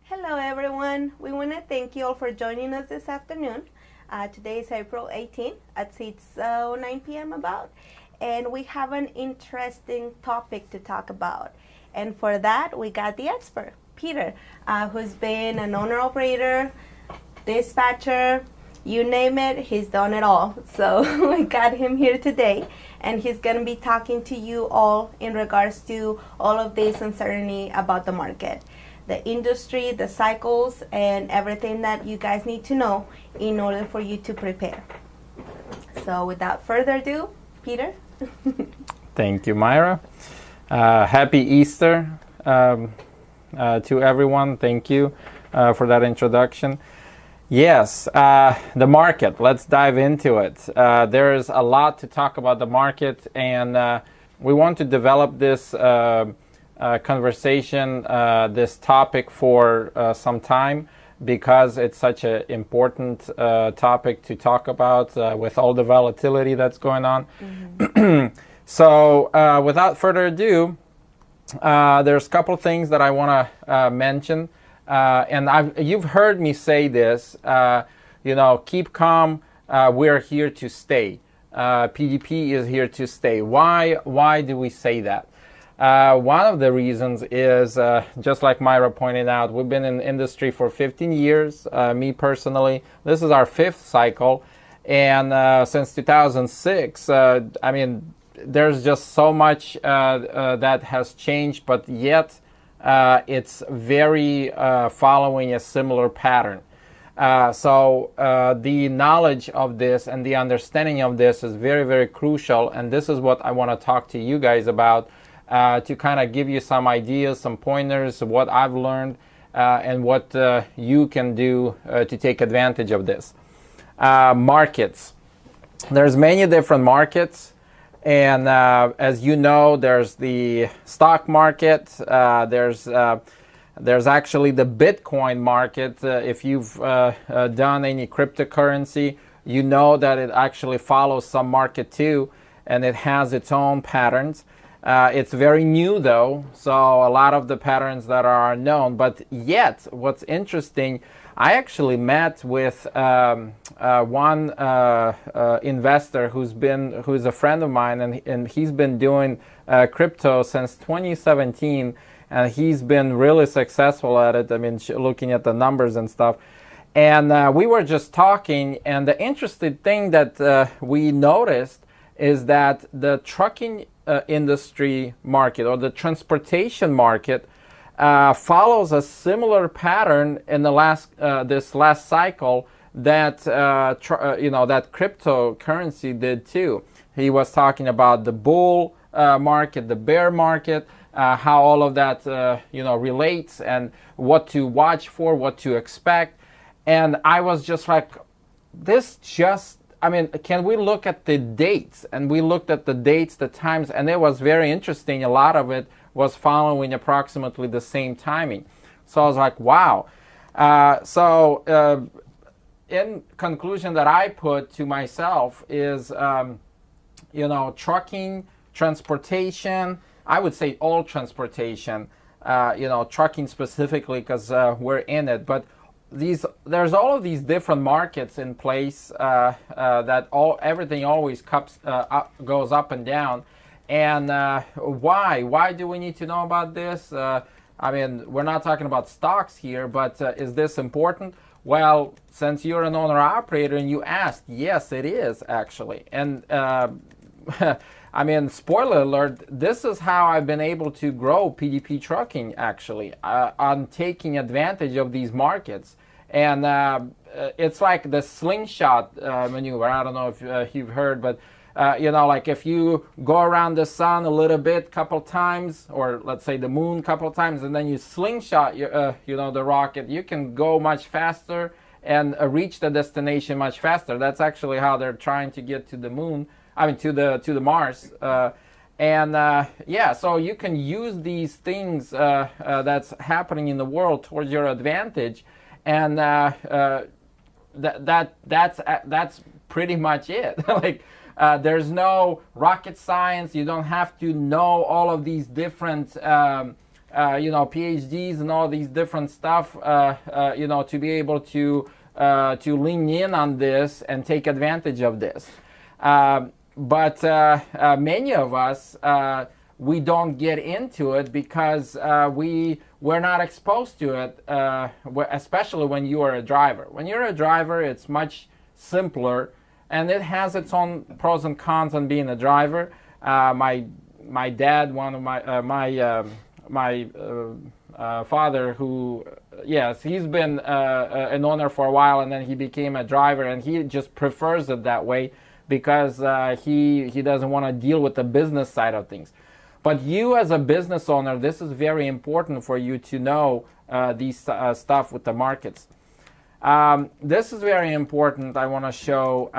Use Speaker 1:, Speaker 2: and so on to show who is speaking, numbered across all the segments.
Speaker 1: Hello everyone, we want to thank you all for joining us this afternoon. Today is April 18th at 6:09 p.m. about, and we have an interesting topic to talk about. And for that, we got the expert, Peter, who's been an owner-operator, dispatcher, you name it, he's done it all. So we got him here today, and he's going to be talking to you all in regards to all of this uncertainty about the market, the industry, the cycles, and everything that you guys need to know in order for you to prepare. So without further ado, Peter.
Speaker 2: Thank you, Myra. Happy Easter to everyone. Thank you for that introduction. Yes, the market. Let's dive into it. There's a lot to talk about the market, and we want to develop this conversation, this topic for some time, because it's such an important topic to talk about with all the volatility that's going on. Mm-hmm. So without further ado, there's a couple things that I want to mention. And you've heard me say this, keep calm, we're here to stay. PDP is here to stay. Why do we say that? One of the reasons is, just like Myra pointed out, we've been in the industry for 15 years. Me personally, this is our fifth cycle. And since 2006, there's just so much that has changed, but yet it's very following a similar pattern. So the knowledge of this and the understanding of this is very, very crucial. And this is what I want to talk to you guys about. To kind of give you some ideas, some pointers of what I've learned and what you can do to take advantage of this. Markets. There's many different markets, and as you know, there's the stock market. There's actually the Bitcoin market. If you've done any cryptocurrency, you know that it actually follows some market too, and it has its own patterns. It's very new though, so a lot of the patterns that are unknown, but yet what's interesting, I actually met with one investor who's a friend of mine, and he's been doing crypto since 2017, and he's been really successful at it. I mean, looking at the numbers and stuff. And we were just talking, and the interesting thing that we noticed is that the trucking industry market, or the transportation market, follows a similar pattern in the this last cycle that that cryptocurrency did too. He was talking about the bull market, the bear market, how all of that relates, and what to watch for, what to expect. And I was just like, can we look at the dates? And we looked at the dates, the times, and it was very interesting. A lot of it was following approximately the same timing. So I was like, wow. In conclusion that I put to myself is, trucking, transportation, I would say all transportation, trucking specifically because we're in it, but there's all of these different markets in place that everything always goes up and down. And why do we need to know about this? We're not talking about stocks here, but is this important? Well, since you're an owner operator and you asked, yes, it is actually. And spoiler alert, this is how I've been able to grow PDP Trucking actually, on taking advantage of these markets. And it's like the slingshot maneuver. I don't know if you've heard, but if you go around the sun a little bit, couple times, or let's say the moon couple times, and then you slingshot the rocket, you can go much faster and reach the destination much faster. That's actually how they're trying to get to the moon. To the Mars. So you can use these things that's happening in the world towards your advantage, and that's pretty much it. There's no rocket science. You don't have to know all of these different PhDs and all these different stuff, to be able to lean in on this and take advantage of this. But many of us, we don't get into it because we're not exposed to it, especially when you are a driver. When you're a driver, it's much simpler, and it has its own pros and cons on being a driver. My dad, one of my father, who, yes, he's been an owner for a while, and then he became a driver, and he just prefers it that way because he doesn't want to deal with the business side of things. But you as a business owner, this is very important for you to know these stuff with the markets. This is very important. I want to show,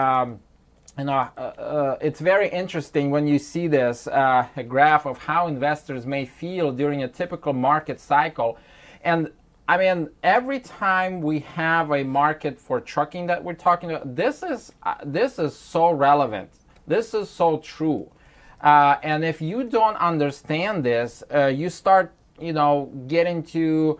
Speaker 2: it's very interesting when you see this a graph of how investors may feel during a typical market cycle. And I mean, every time we have a market for trucking that we're talking about, this is so relevant. This is so true. And if you don't understand this, you start, getting to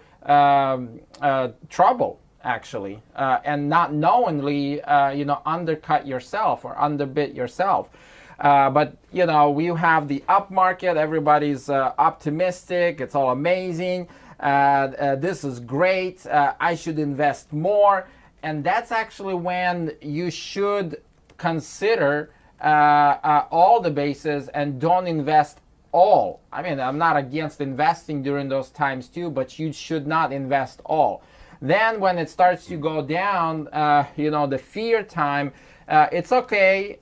Speaker 2: trouble, actually, and not knowingly, undercut yourself or underbid yourself. But, we have the up market. Everybody's optimistic. It's all amazing. This is great. I should invest more. And that's actually when you should consider all the bases and don't invest all. I mean, I'm not against investing during those times too, but you should not invest all. Then when it starts to go down, the fear time, it's okay.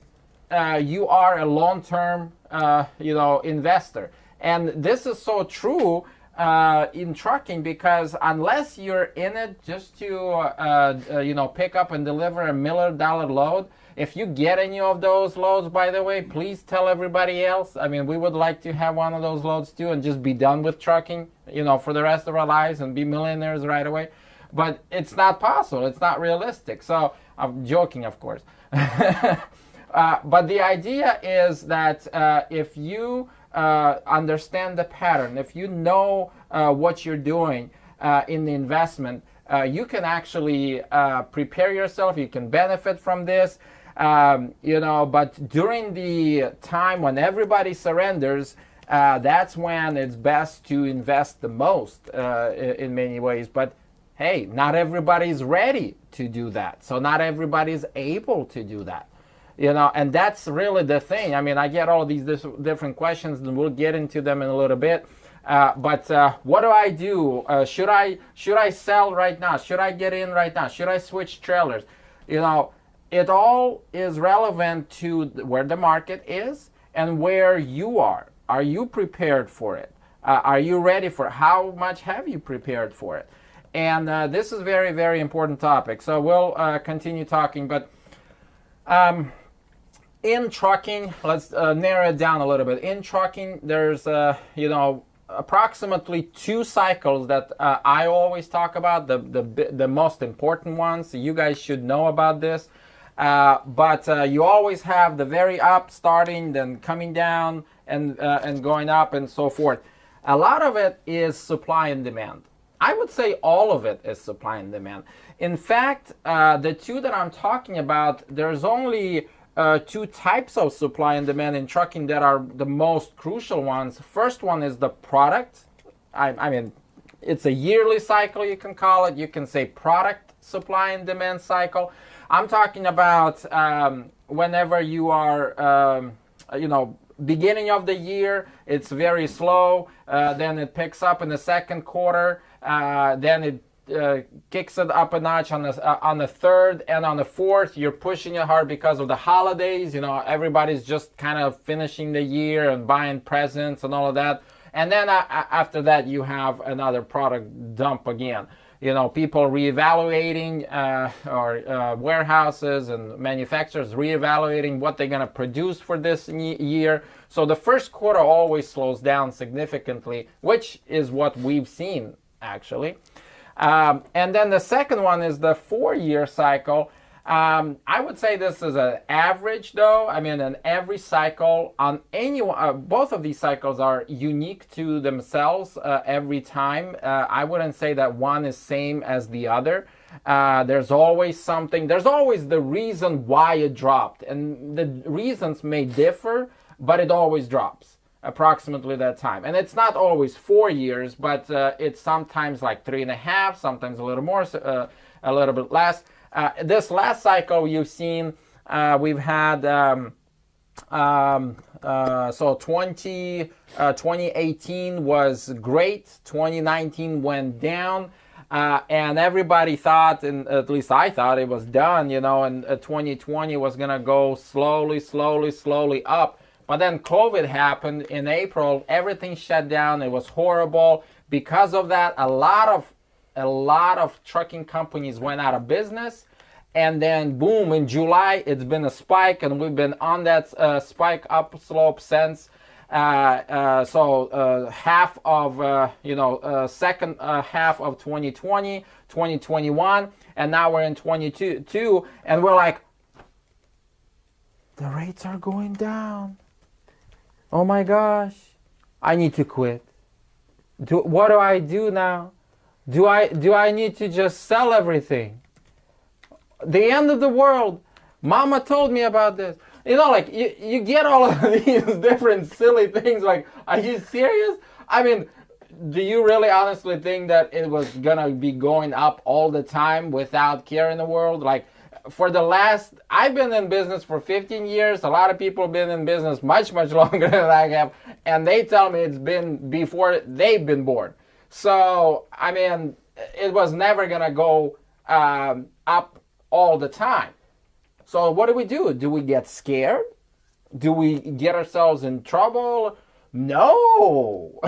Speaker 2: You are a long-term, investor. And this is so true in trucking, because unless you're in it just to, pick up and deliver $1 million load, if you get any of those loads, by the way, please tell everybody else. I mean, we would like to have one of those loads too and just be done with trucking, for the rest of our lives and be millionaires right away. But it's not possible. It's not realistic. So I'm joking, of course. But the idea is that if you understand the pattern, if you know what you're doing in the investment, you can actually prepare yourself. You can benefit from this. But during the time when everybody surrenders, that's when it's best to invest the most in many ways. But hey, not everybody's ready to do that. So not everybody's able to do that. And that's really the thing. I mean, I get all these different questions, and we'll get into them in a little bit. But what do I do? Should I sell right now? Should I get in right now? Should I switch trailers? It all is relevant to where the market is and where you are. Are you prepared for it? Are you ready for it? How much have you prepared for it? And this is very, very important topic. So we'll continue talking. But in trucking, let's narrow it down a little bit. In trucking, there's, approximately 2 cycles that I always talk about, the most important ones. You guys should know about this. But you always have the very up starting, then coming down and going up and so forth. A lot of it is supply and demand. I would say all of it is supply and demand. In fact, the 2 that I'm talking about, there's only 2 types of supply and demand in trucking that are the most crucial ones. First one is the product. I mean, it's a yearly cycle, you can call it. You can say product supply and demand cycle. I'm talking about whenever you are, beginning of the year, it's very slow. Then it picks up in the second quarter. Then it kicks it up a notch on the third, and on the fourth you're pushing it hard because of the holidays. Everybody's just kind of finishing the year and buying presents and all of that. And then after that you have another product dump again. People reevaluating, or warehouses and manufacturers reevaluating what they're going to produce for this year. So the first quarter always slows down significantly, which is what we've seen actually. And then the second one is the 4-year cycle. I would say this is an average, though. I mean, in every cycle, on any both of these cycles are unique to themselves every time. I wouldn't say that one is same as the other. There's always something. There's always the reason why it dropped, and the reasons may differ, but it always drops approximately that time. And it's not always 4 years, but it's sometimes like 3.5, sometimes a little more, a little bit less. This last cycle you've seen, we've had so 2018 was great, 2019 went down, and everybody thought, and at least I thought, it was done, you know, and 2020 was gonna go slowly up. But then COVID happened in April, everything shut down, it was horrible. Because of that, a lot of trucking companies went out of business, and then boom, in July it's been a spike, and we've been on that spike up slope since. So half of second half of 2020, 2021, and now we're in 22, and we're like, the rates are going down. Oh my gosh, I need to quit. What do I do now? Do I need to just sell everything? The end of the world. Mama told me about this. You know, like, you get all of these different silly things. Like, are you serious? I mean, do you really honestly think that it was gonna be going up all the time without care in the world? Like, I've been in business for 15 years. A lot of people have been in business much longer than I have. And they tell me it's been before they've been born. So, I mean, it was never going to go up all the time. So what do? Do we get scared? Do we get ourselves in trouble? No.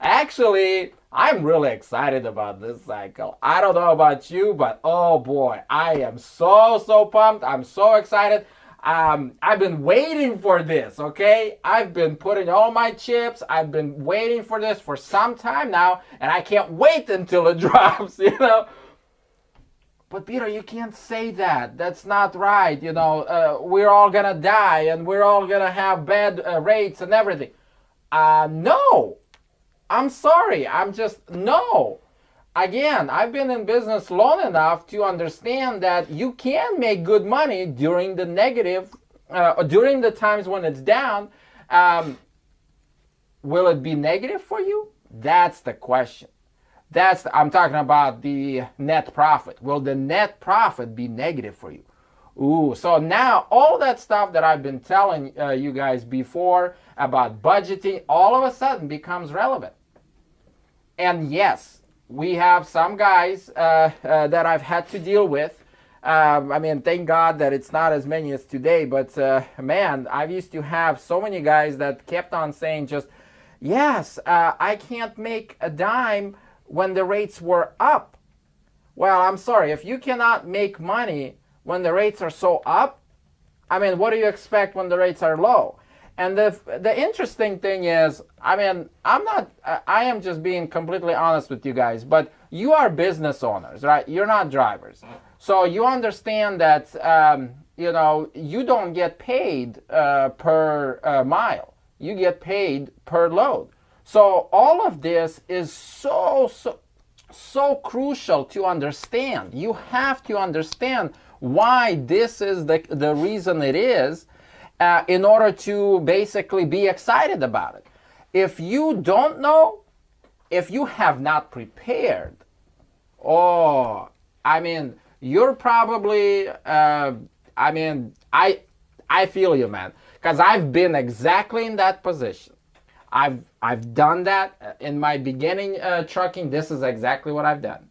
Speaker 2: Actually, I'm really excited about this cycle. I don't know about you, but oh boy, I am so pumped. I'm so excited. I've been waiting for this, okay? I've been putting all my chips. I've been waiting for this for some time now, and I can't wait until it drops, you know? But Peter, you can't say that. That's not right, you know? We're all gonna die, and we're all gonna have bad rates and everything. No. I'm sorry. No. Again, I've been in business long enough to understand that you can make good money during the negative, during the times when it's down. Will it be negative for you? That's the question. I'm talking about the net profit. Will the net profit be negative for you? Ooh, so now all that stuff that I've been telling you guys before about budgeting, all of a sudden becomes relevant. And yes, we have some guys that I've had to deal with. I mean, thank God that it's not as many as today, but man, I used to have so many guys that kept on saying just, yes, I can't make a dime when the rates were up. Well, I'm sorry, if you cannot make money when the rates are so up, I mean, what do you expect when the rates are low? And the interesting thing is, I mean, I am just being completely honest with you guys, but you are business owners, right? You're not drivers. So you understand that, you know, you don't get paid per mile. You get paid per load. So all of this is so crucial to understand. You have to understand why this is the reason it is, in order to basically be excited about it. If you don't know, if you have not prepared, oh, I mean, you're probably, I mean, I feel you, man, because I've been exactly in that position. I've done that in my beginning trucking. This is exactly what I've done,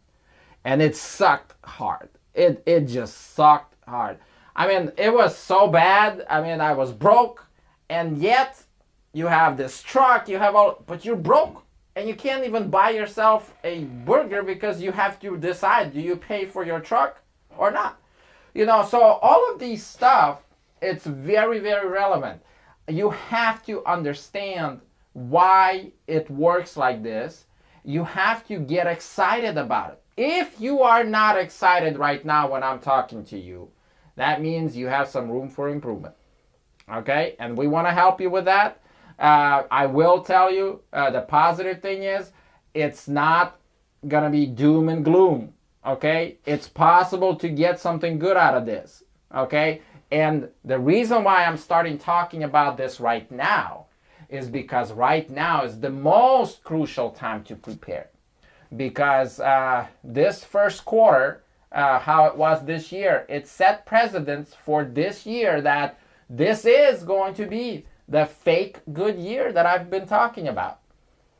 Speaker 2: and it sucked hard. It just sucked hard. I mean, it was so bad. I mean, I was broke, and yet you have this truck, but you're broke, and you can't even buy yourself a burger because you have to decide, do you pay for your truck or not? You know, so all of these stuff, it's very relevant. You have to understand why it works like this. You have to get excited about it. If you are not excited right now when I'm talking to you, that means you have some room for improvement. Okay? And we want to help you with that. I will tell you, the positive thing is, it's not going to be doom and gloom. Okay? It's possible to get something good out of this. Okay? And the reason why I'm starting talking about this right now is because right now is the most crucial time to prepare. Because this first quarter, how it was this year, it set precedents for this year that this is going to be the fake good year that I've been talking about.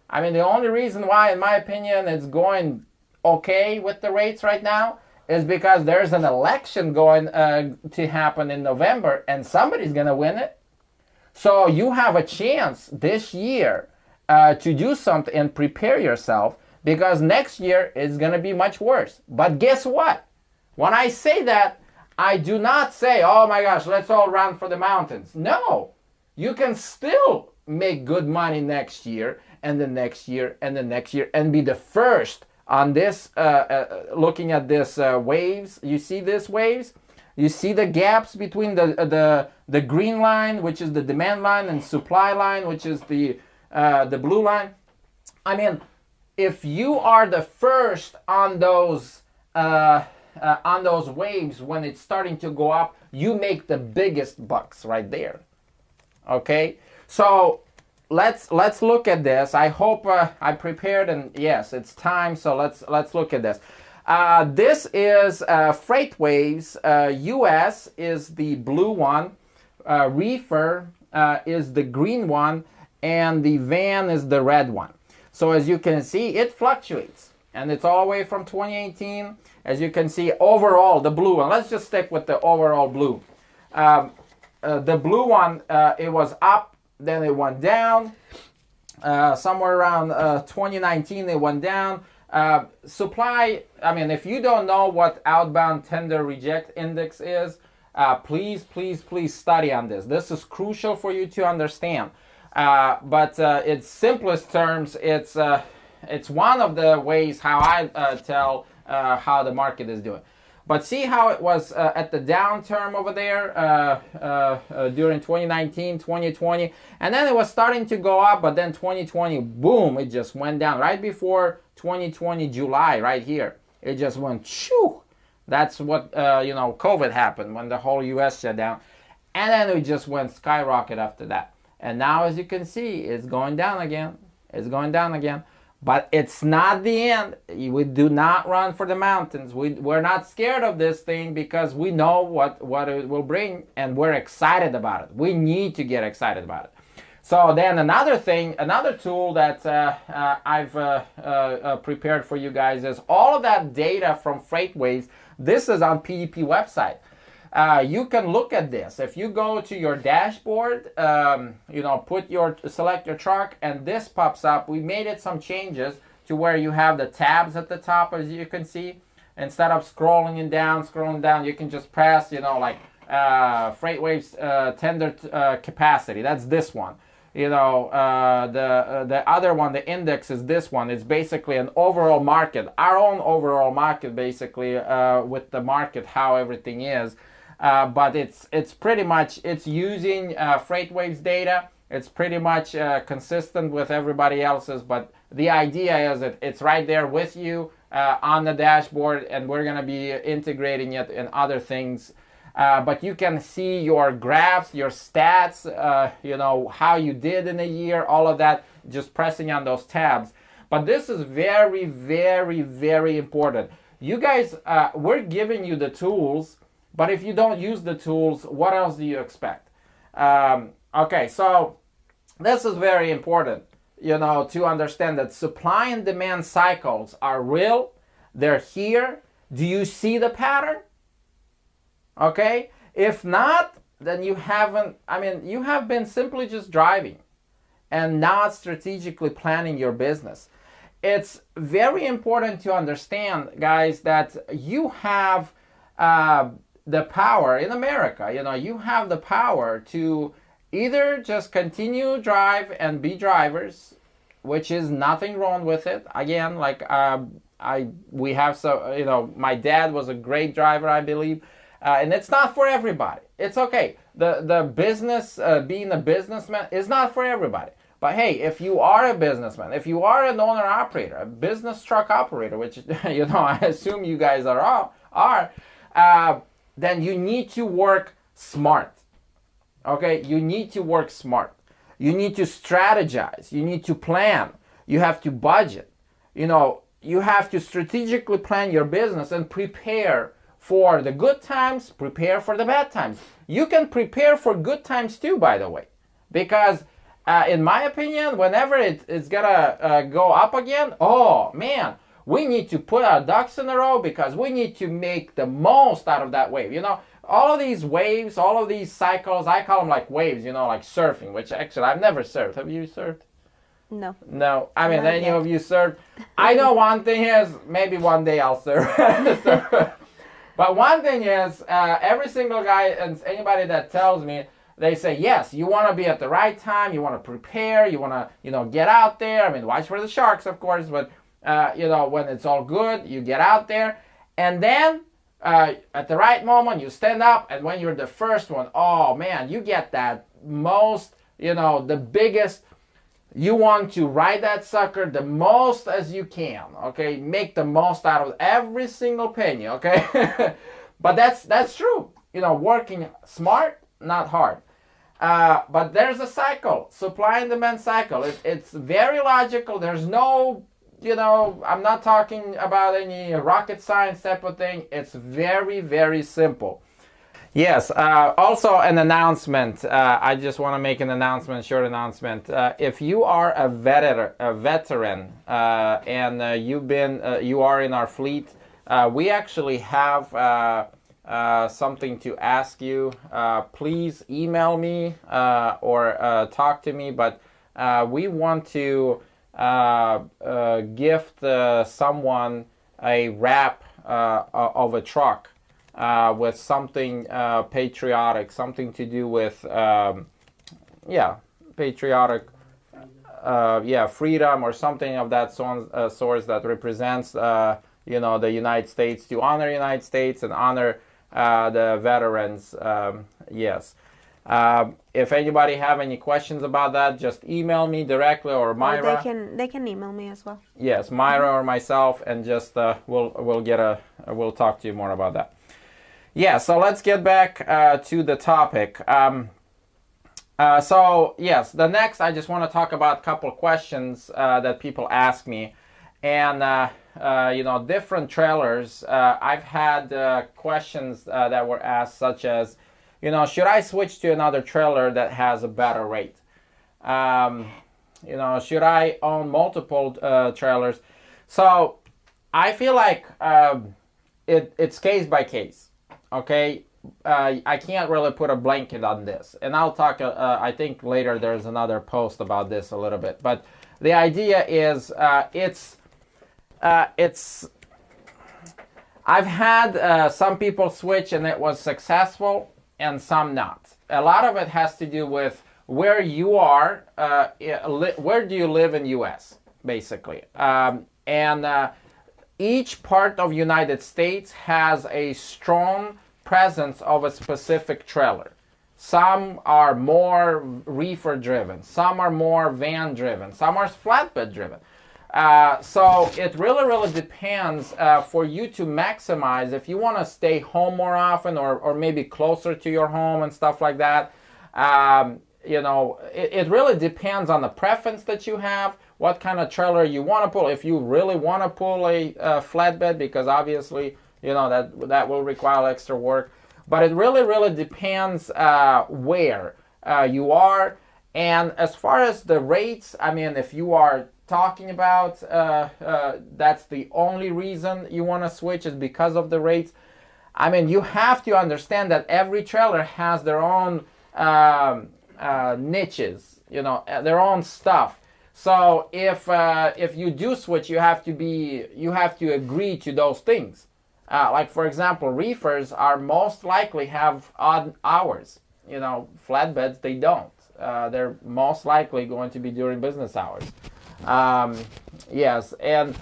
Speaker 2: I mean, the only reason why, in my opinion, it's going okay with the rates right now is because there's an election going to happen in November, and somebody's going to win it. So you have a chance this year to do something and prepare yourself, because next year is going to be much worse. But guess what? When I say that, I do not say, oh my gosh, let's all run for the mountains. No, you can still make good money next year and the next year and the next year and be the first on this, looking at this waves. You see these waves? You see the gaps between the green line, which is the demand line, and supply line, which is the blue line. I mean, if you are the first on those waves when it's starting to go up, you make the biggest bucks right there. Okay, so let's look at this. I hope I prepared, and yes, it's time. So let's look at this. This is freight waves. US is the blue one, reefer is the green one, and the van is the red one. So as you can see, it fluctuates, and it's all the way from 2018. As you can see, overall, the blue one, let's just stick with the overall blue. The blue one, it was up, then it went down. Somewhere around 2019, it went down. Supply, I mean, if you don't know what outbound tender reject index is, please study on this. This is crucial for you to understand. But its simplest terms, it's one of the ways how I tell how the market is doing. But see how it was at the downturn over there during 2019, 2020, and then it was starting to go up, but then 2020, boom, it just went down. Right before 2020 July, right here, it just went shoo. That's what COVID happened when the whole US shut down, and then it just went skyrocket after that. And now, as you can see, it's going down again. It's going down again. But it's not the end. We do not run for the mountains. We're not scared of this thing because we know what it will bring, and we're excited about it. We need to get excited about it. So then another thing, another tool that I've prepared for you guys is all of that data from FreightWaves. This is on PDP website. You can look at this. If you go to your dashboard, select your truck, and this pops up. We made it some changes to where you have the tabs at the top, as you can see. Instead of scrolling down, you can just press, FreightWaves tender capacity. That's this one. The other one, the index, is this one. It's basically an overall market, our own overall market, basically, with the market, how everything is. But it's pretty much, it's using FreightWaves data. It's pretty much consistent with everybody else's, but the idea is that it's right there with you on the dashboard, and we're going to be integrating it in other things. But you can see your graphs, your stats, how you did in a year, all of that, just pressing on those tabs. But this is very, very, very important. You guys, we're giving you the tools, but if you don't use the tools, what else do you expect? Okay, so this is very important, to understand that supply and demand cycles are real. They're here. Do you see the pattern? Okay, if not, then you have been simply just driving and not strategically planning your business. It's very important to understand, guys, that you have the power in America. You have the power to either just continue drive and be drivers, which is nothing wrong with it. Again, we have my dad was a great driver, I believe, and it's not for everybody. It's okay. The business, being a businessman, is not for everybody. But hey, if you are a businessman, if you are an owner operator, a business truck operator, which I assume you guys are, then you need to work smart. Okay, you need to work smart. You need to strategize. You need to plan. You have to budget. You have to strategically plan your business and prepare for the good times, prepare for the bad times. You can prepare for good times too, by the way, because in my opinion, whenever it's gonna go up again, oh man, we need to put our ducks in a row because we need to make the most out of that wave. All of these waves, all of these cycles, I call them like waves, like surfing, which actually I've never surfed. Have you surfed?
Speaker 1: No.
Speaker 2: No. I mean, any of you surfed? I know one thing is, maybe one day I'll surf. But one thing is, every single guy and anybody that tells me, they say, yes, you want to be at the right time, you want to prepare, you want to, get out there. I mean, watch for the sharks, of course, but, when it's all good, you get out there. And then, at the right moment, you stand up, and when you're the first one, oh, man, you get that most, the biggest. You want to ride that sucker the most as you can, okay? Make the most out of every single penny, okay? But that's true. Working smart, not hard. But there's a cycle, supply and demand cycle. It's very logical. There's no, I'm not talking about any rocket science type of thing. It's very, very simple. Yes, also an announcement. I just want to make an announcement, short announcement. If you are a veteran and you are in our fleet, we actually have something to ask you. Please email me or talk to me, but we want to gift someone a wrap of a truck with something patriotic, something to do with patriotic freedom or something of that sort that represents the United States, to honor the United States and honor the veterans. Yes. If anybody have any questions about that, just email me directly or Myra.
Speaker 1: Or they can email me as well.
Speaker 2: Yes, Myra or myself, and just we'll talk to you more about that. Yeah, so let's get back to the topic. So yes, the next I just want to talk about a couple questions that people ask me, and different trailers. I've had questions that were asked, such as, should I switch to another trailer that has a better rate? Should I own multiple trailers? So I feel like it's case by case. Okay, I can't really put a blanket on this, and I'll talk. I think later there's another post about this a little bit. But the idea is, I've had some people switch and it was successful, and some not. A lot of it has to do with where you are. Where do you live in U.S. basically, and each part of United States has a strong presence of a specific trailer. Some are more reefer driven, some are more van driven, some are flatbed driven. So it really depends for you to maximize. If you want to stay home more often, or maybe closer to your home and stuff like that, it really depends on the preference that you have, what kind of trailer you want to pull. If you really want to pull a flatbed, because obviously that will require extra work. But it really depends where you are. And as far as the rates, I mean, if you are talking about that's the only reason you want to switch, is because of the rates. I mean, you have to understand that every trailer has their own niches, their own stuff. So if you do switch, you have to agree to those things. Like, for example, reefers are most likely have odd hours. Flatbeds, they don't. They're most likely going to be during business hours. Yes, and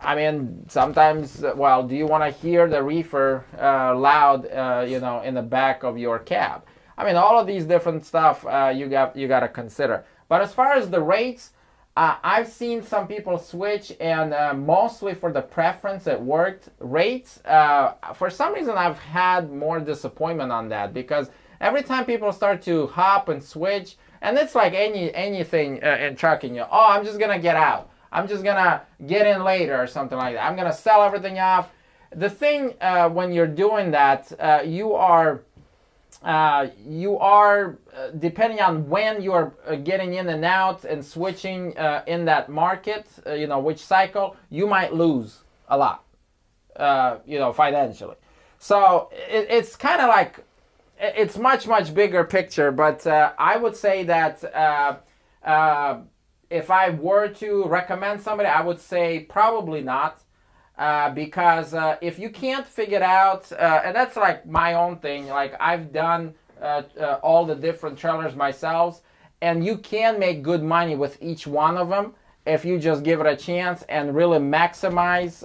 Speaker 2: I mean, sometimes, well, do you want to hear the reefer loud, in the back of your cab? I mean, all of these different stuff you got to consider. But as far as the rates, I've seen some people switch, and mostly for the preference it worked. Rates, for some reason, I've had more disappointment on that, because every time people start to hop and switch, and it's like anything in trucking, I'm just gonna get out. I'm just gonna get in later or something like that. I'm gonna sell everything off. The thing when you're doing that, you are depending on when you're getting in and out and switching in that market, which cycle, you might lose a lot, financially. So it's kind of like, it's much bigger picture, but I would say that if I were to recommend somebody, I would say probably not. Because if you can't figure it out, and that's like my own thing, like I've done all the different trailers myself, and you can make good money with each one of them if you just give it a chance and really maximize.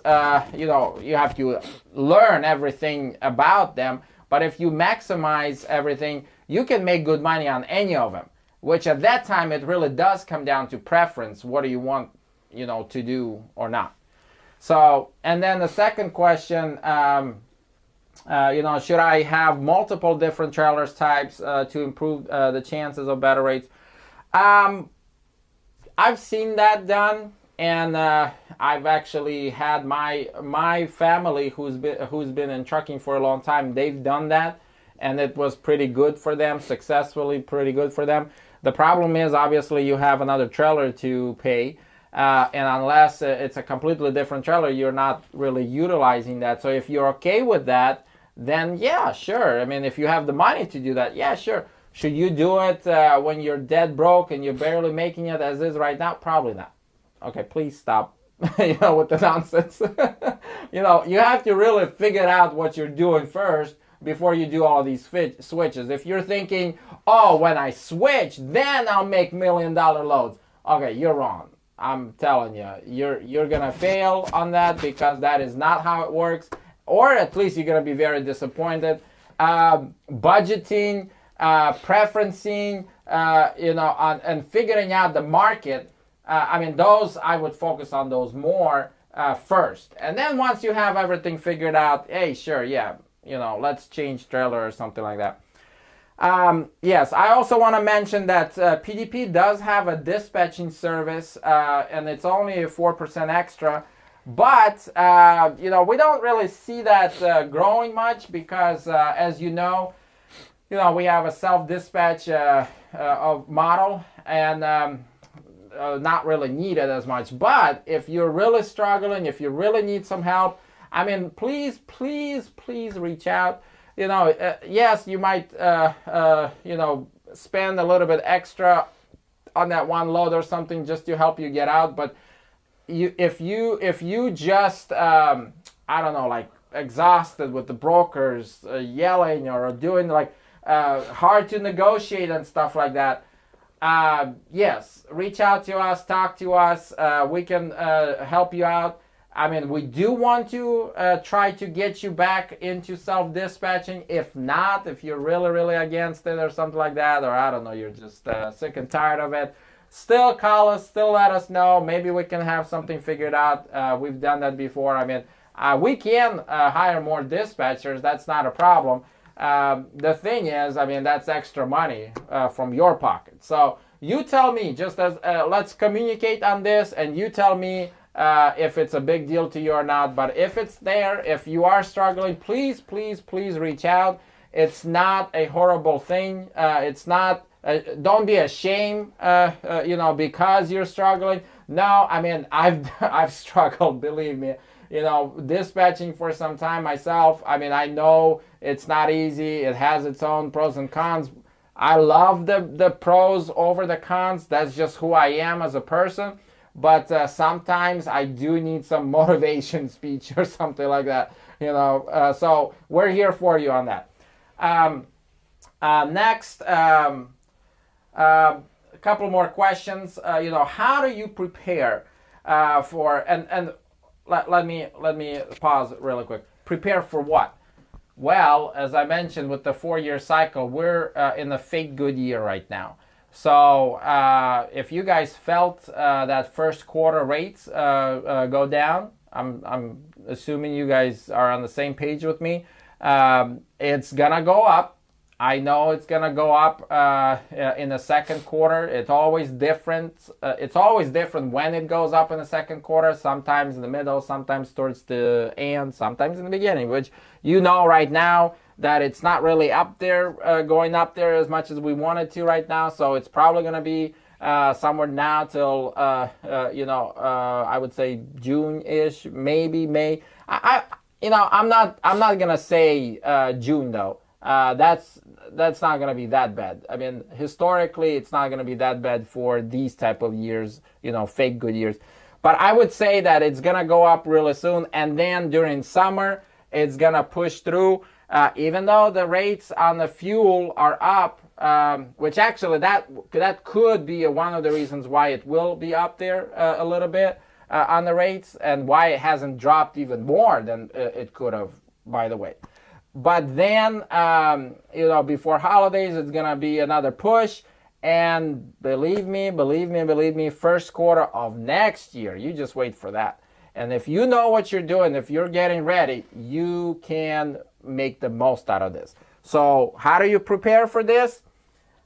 Speaker 2: You have to learn everything about them, but if you maximize everything, you can make good money on any of them, which at that time it really does come down to preference. What do you want, to do or not? So, and then the second question, should I have multiple different trailers types to improve the chances of better rates? I've seen that done, and I've actually had my family who's been in trucking for a long time. They've done that, and it was pretty good for them, successfully pretty good for them. The problem is, obviously, you have another trailer to pay. And unless it's a completely different trailer, you're not really utilizing that. So if you're okay with that, then yeah, sure. I mean, if you have the money to do that, yeah, sure. Should you do it when you're dead broke and you're barely making it as is right now? Probably not. Okay, please stop with the nonsense. You have to really figure out what you're doing first before you do all these switches. If you're thinking, when I switch, then I'll make $1 million loads. Okay, you're wrong. I'm telling you, you're gonna fail on that, because that is not how it works, or at least you're gonna be very disappointed. Budgeting, preferencing, and figuring out the market. Those I would focus on those more first, and then once you have everything figured out, hey, sure, yeah, let's change trailer or something like that. Yes, I also want to mention that PDP does have a dispatching service, and it's only 4% extra, but we don't really see that growing much, because as we have a self-dispatch model, and not really needed as much. But if you're really struggling, if you really need some help, please reach out. Yes, you might, spend a little bit extra on that one load or something just to help you get out. But if you just, exhausted with the brokers yelling or doing hard to negotiate and stuff like that, yes, reach out to us, talk to us. We can help you out. We do want to try to get you back into self-dispatching. If not, if you're really, really against it or something like that, or you're just sick and tired of it, still call us, still let us know. Maybe we can have something figured out. We've done that before. We can hire more dispatchers. That's not a problem. The thing is, that's extra money from your pocket. So you tell me, just as let's communicate on this, and you tell me if it's a big deal to you or not. But if it's there, if you are struggling, please reach out. It's not a horrible thing. It's not, don't be ashamed, because you're struggling. No, I've struggled, believe me, dispatching for some time myself. I know it's not easy. It has its own pros and cons. I love the pros over the cons. That's just who I am as a person. But sometimes I do need some motivation speech or something like that, so we're here for you on that. Next, a couple more questions. How do you prepare for, and let me pause really quick. Prepare for what? Well, as I mentioned, with the 4-year cycle, we're in a fake good year right now. So if you guys felt that first quarter rates go down, I'm assuming you guys are on the same page with me. It's gonna go up. I know it's gonna go up in the second quarter. It's always different. It's always different when it goes up in the second quarter. Sometimes in the middle, sometimes towards the end, sometimes in the beginning. Which you know right now that it's not really up there, going up there as much as we want it to right now. So it's probably gonna be somewhere now till I would say June-ish, maybe May. I'm not gonna say June though. That's not going to be that bad. I mean, historically, it's not going to be that bad for these type of years, fake good years. But I would say that it's going to go up really soon. And then during summer, it's going to push through. Even though the rates on the fuel are up, which actually that could be one of the reasons why it will be up there a little bit on the rates, and why it hasn't dropped even more than it could have, by the way. But then, before holidays, it's going to be another push. And believe me, first quarter of next year, you just wait for that. And if you know what you're doing, if you're getting ready, you can make the most out of this. So how do you prepare for this?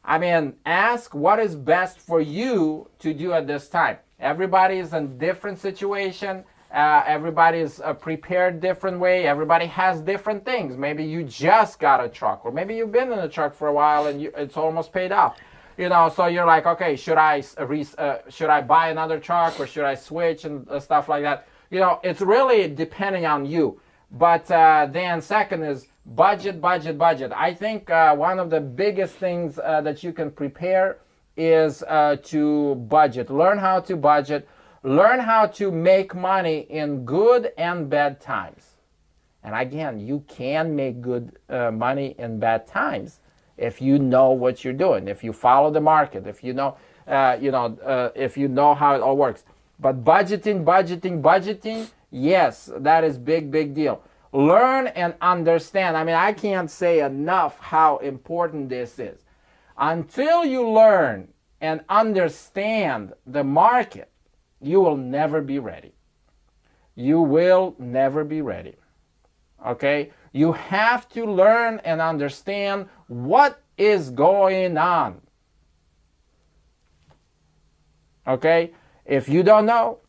Speaker 2: I mean, ask what is best for you to do at this time. Everybody is in a different situation. Everybody is prepared different way. Everybody has different things. Maybe you just got a truck, or maybe you've been in a truck for a while and it's almost paid off. So you're like, okay, should I buy another truck, or should I switch and stuff like that? It's really depending on you. But then second is budget. I think one of the biggest things that you can prepare is to budget. Learn how to budget. Learn how to make money in good and bad times. And again, you can make good money in bad times if you know what you're doing, if you follow the market, if you know, if you know how it all works. But budgeting, yes, that is big deal. Learn and understand. I mean, I can't say enough how important this is. Until you learn and understand the market, you will never be ready. You will never be ready. Okay? You have to learn and understand what is going on. Okay? If you don't know,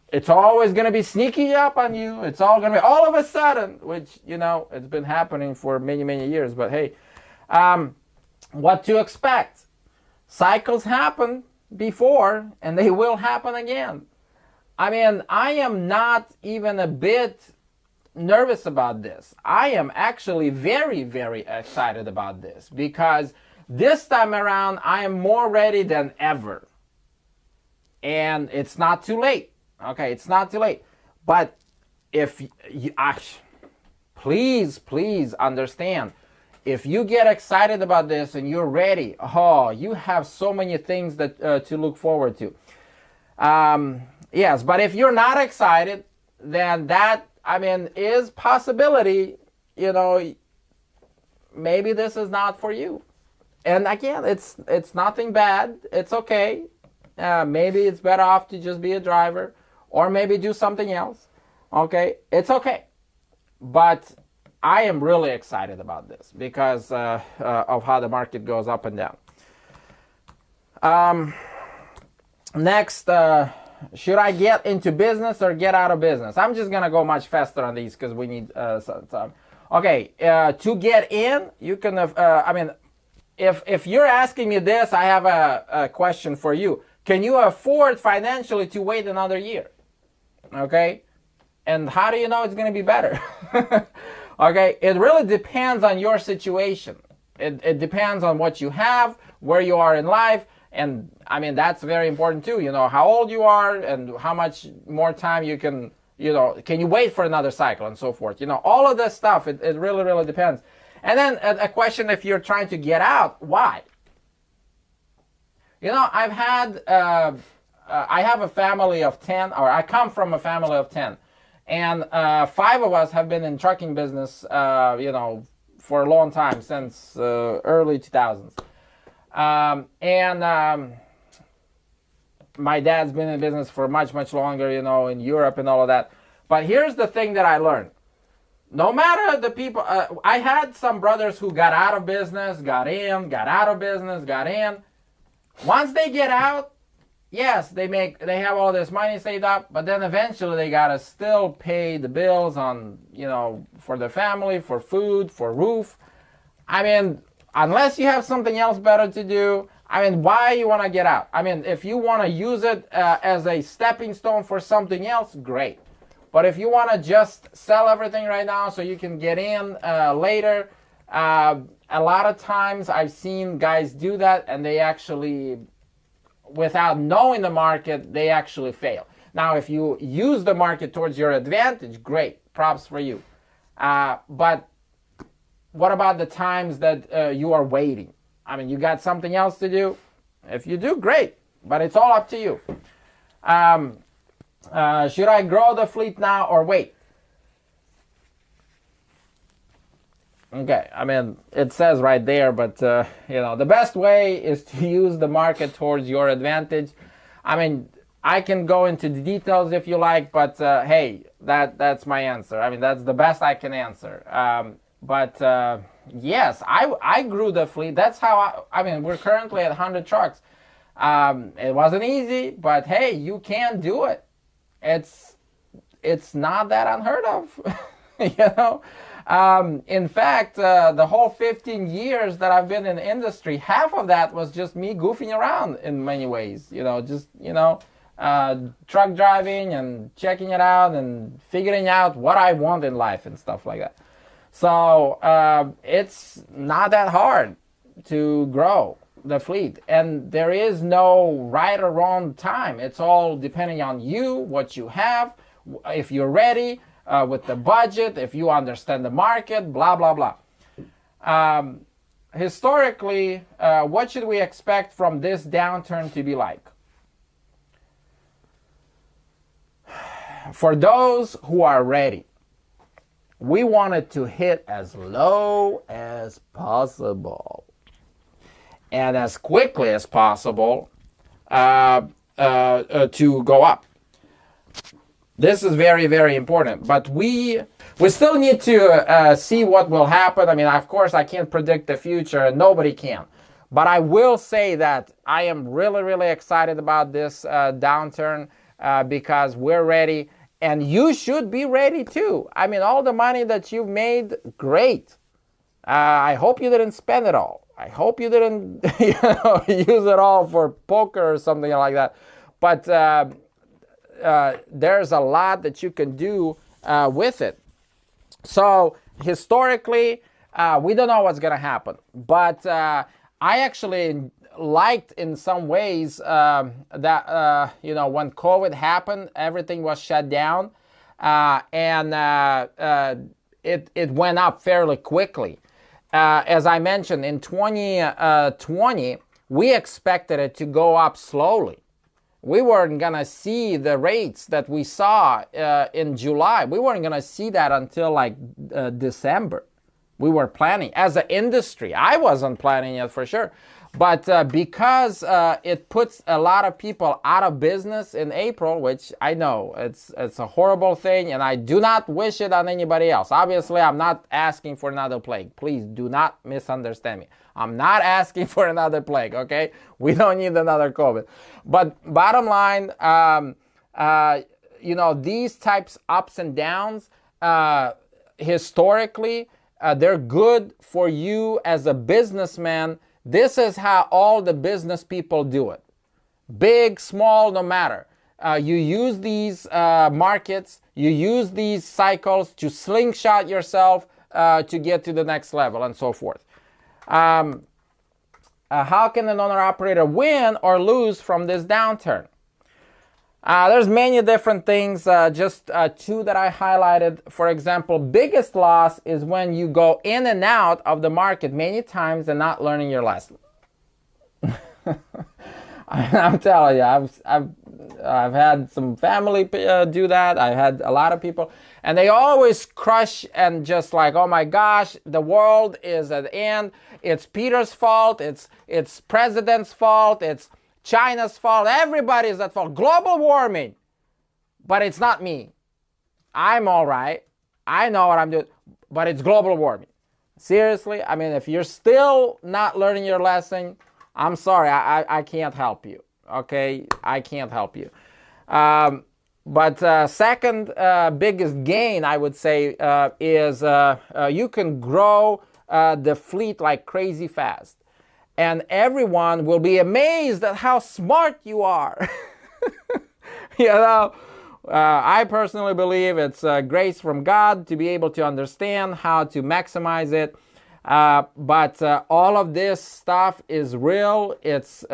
Speaker 2: it's always going to be sneaking up on you. It's all going to be all of a sudden, which, it's been happening for many years. But hey, what to expect? Cycles happen before, and they will happen again. I mean, I am not even a bit nervous about this. I am actually very excited about this, because this time around I am more ready than ever. And it's not too late. Okay, it's not too late. But if you, please understand, if you get excited about this and you're ready, you have so many things that to look forward to. Yes, but if you're not excited, then that, is possibility, maybe this is not for you. And again, it's nothing bad. It's okay. Maybe it's better off to just be a driver, or maybe do something else. Okay, it's okay. But I am really excited about this because of how the market goes up and down. Next, should I get into business or get out of business? I'm just going to go much faster on these because we need some time. Okay, to get in, you can, if you're asking me this, I have a question for you. Can you afford financially to wait another year? Okay, and how do you know it's going to be better? Okay, it really depends on your situation. It depends on what you have, where you are in life, and that's very important too. How old you are and how much more time you can, can you wait for another cycle and so forth. All of this stuff, it really depends. And then a question, if you're trying to get out, why? I've had, I have a family of 10, or I come from a family of 10. And 5 of us have been in trucking business, for a long time, since early 2000s. My dad's been in business for much, much longer, in Europe and all of that. But here's the thing that I learned. No matter the people, I had some brothers who got out of business, got in, got out of business, got in. Once they get out, yes, they have all this money saved up, but then eventually they gotta still pay the bills on, for the family, for food, for roof. I mean, unless you have something else better to do, why you want to get out? If you want to use it as a stepping stone for something else, great. But if you want to just sell everything right now so you can get in later, a lot of times I've seen guys do that, and they actually, without knowing the market, they actually fail. Now, if you use the market towards your advantage, great, props for you. But what about the times that you are waiting? You got something else to do? If you do, great, but it's all up to you. Should I grow the fleet now or wait? Okay, it says right there, but the best way is to use the market towards your advantage. I can go into the details if you like, but hey, that's my answer. That's the best I can answer. Yes, I grew the fleet. That's how we're currently at 100 trucks. It wasn't easy, but hey, you can do it. It's not that unheard of. In fact, the whole 15 years that I've been in the industry, half of that was just me goofing around in many ways. Truck driving and checking it out and figuring out what I want in life and stuff like that. So it's not that hard to grow the fleet, and there is no right or wrong time. It's all depending on you, what you have, if you're ready, with the budget, if you understand the market, blah, blah, blah. Historically, what should we expect from this downturn to be like? For those who are ready, we wanted to hit as low as possible and as quickly as possible to go up. This is very, very important. But we still need to see what will happen. Of course, I can't predict the future, and nobody can. But I will say that I am really, really excited about this downturn because we're ready. And you should be ready too. All the money that you've made, great. I hope you didn't spend it all. I hope you didn't use it all for poker or something like that. But there's a lot that you can do with it. So historically, we don't know what's going to happen. But I actually liked in some ways that when COVID happened, everything was shut down, and it went up fairly quickly. As I mentioned, in 2020, we expected it to go up slowly. We weren't gonna see the rates that we saw in July. We weren't gonna see that until December. We were planning as an industry. I wasn't planning it for sure. But because it puts a lot of people out of business in April, which I know it's a horrible thing, and I do not wish it on anybody else. Obviously, I'm not asking for another plague. Please do not misunderstand me. I'm not asking for another plague, okay? We don't need another COVID. But bottom line, these types ups and downs, historically, they're good for you as a businessman. This is how all the business people do it. Big, small, no matter. You use these markets, you use these cycles to slingshot yourself to get to the next level and so forth. How can an owner-operator win or lose from this downturn? There's many different things, just two that I highlighted. For example, biggest loss is when you go in and out of the market many times and not learning your lesson. I'm telling you, I've had some family do that. I had a lot of people, and they always crush and just like, oh my gosh, the world is at the end. It's Peter's fault. It's president's fault. It's China's fault. Everybody's at fault. Global warming, but it's not me. I'm all right. I know what I'm doing, but it's global warming. Seriously, I mean, if you're still not learning your lesson, I'm sorry, I can't help you, okay? I can't help you. But second biggest gain, I would say, is you can grow the fleet like crazy fast. And everyone will be amazed at how smart you are. You know, I personally believe it's grace from God to be able to understand how to maximize it. But all of this stuff is real. It's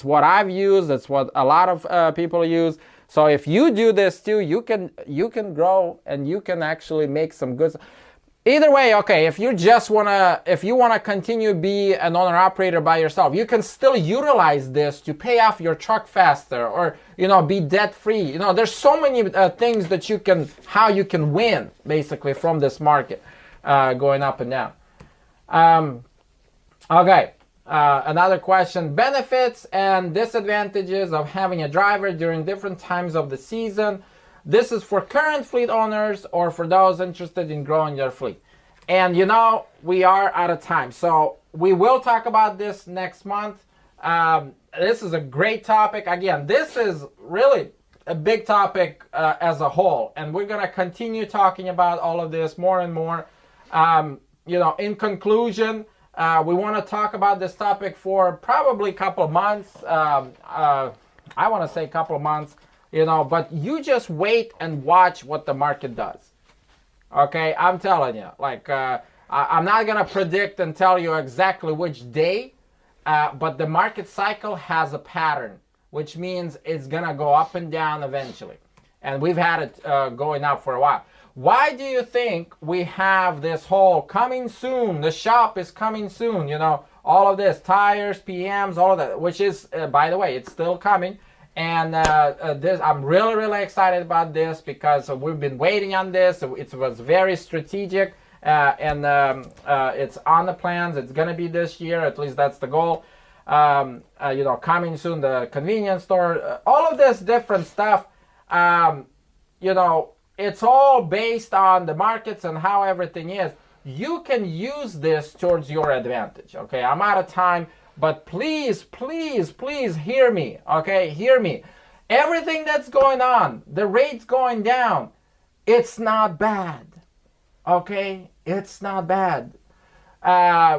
Speaker 2: what I've used. It's what a lot of people use. So if you do this too, you can grow and you can actually make some good. Either way, okay. If you wanna continue be an owner operator by yourself, you can still utilize this to pay off your truck faster, or be debt free. There's so many things that how you can win basically from this market going up and down. Okay. Another question: benefits and disadvantages of having a driver during different times of the season. This is for current fleet owners or for those interested in growing their fleet. And we are out of time, so we will talk about this next month. This is a great topic. Again, this is really a big topic as a whole, and we're going to continue talking about all of this more and more. In conclusion, we want to talk about this topic for probably a couple of months. I want to say a couple of months, but you just wait and watch what the market does. Okay, I'm telling you, I'm not going to predict and tell you exactly which day, but the market cycle has a pattern, which means it's going to go up and down eventually. And we've had it going up for a while. Why do you think we have this whole coming soon? The shop is coming soon, all of this, tires, PMs, all of that, which is, by the way, it's still coming. And I'm really, really excited about this because we've been waiting on this. It was very strategic, and it's on the plans. It's going to be this year, at least that's the goal. Coming soon, the convenience store, all of this different stuff, it's all based on the markets and how everything is. You can use this towards your advantage. Okay, I'm out of time, but please, please, please hear me. Okay, hear me. Everything that's going on, the rates going down, it's not bad. Okay, it's not bad.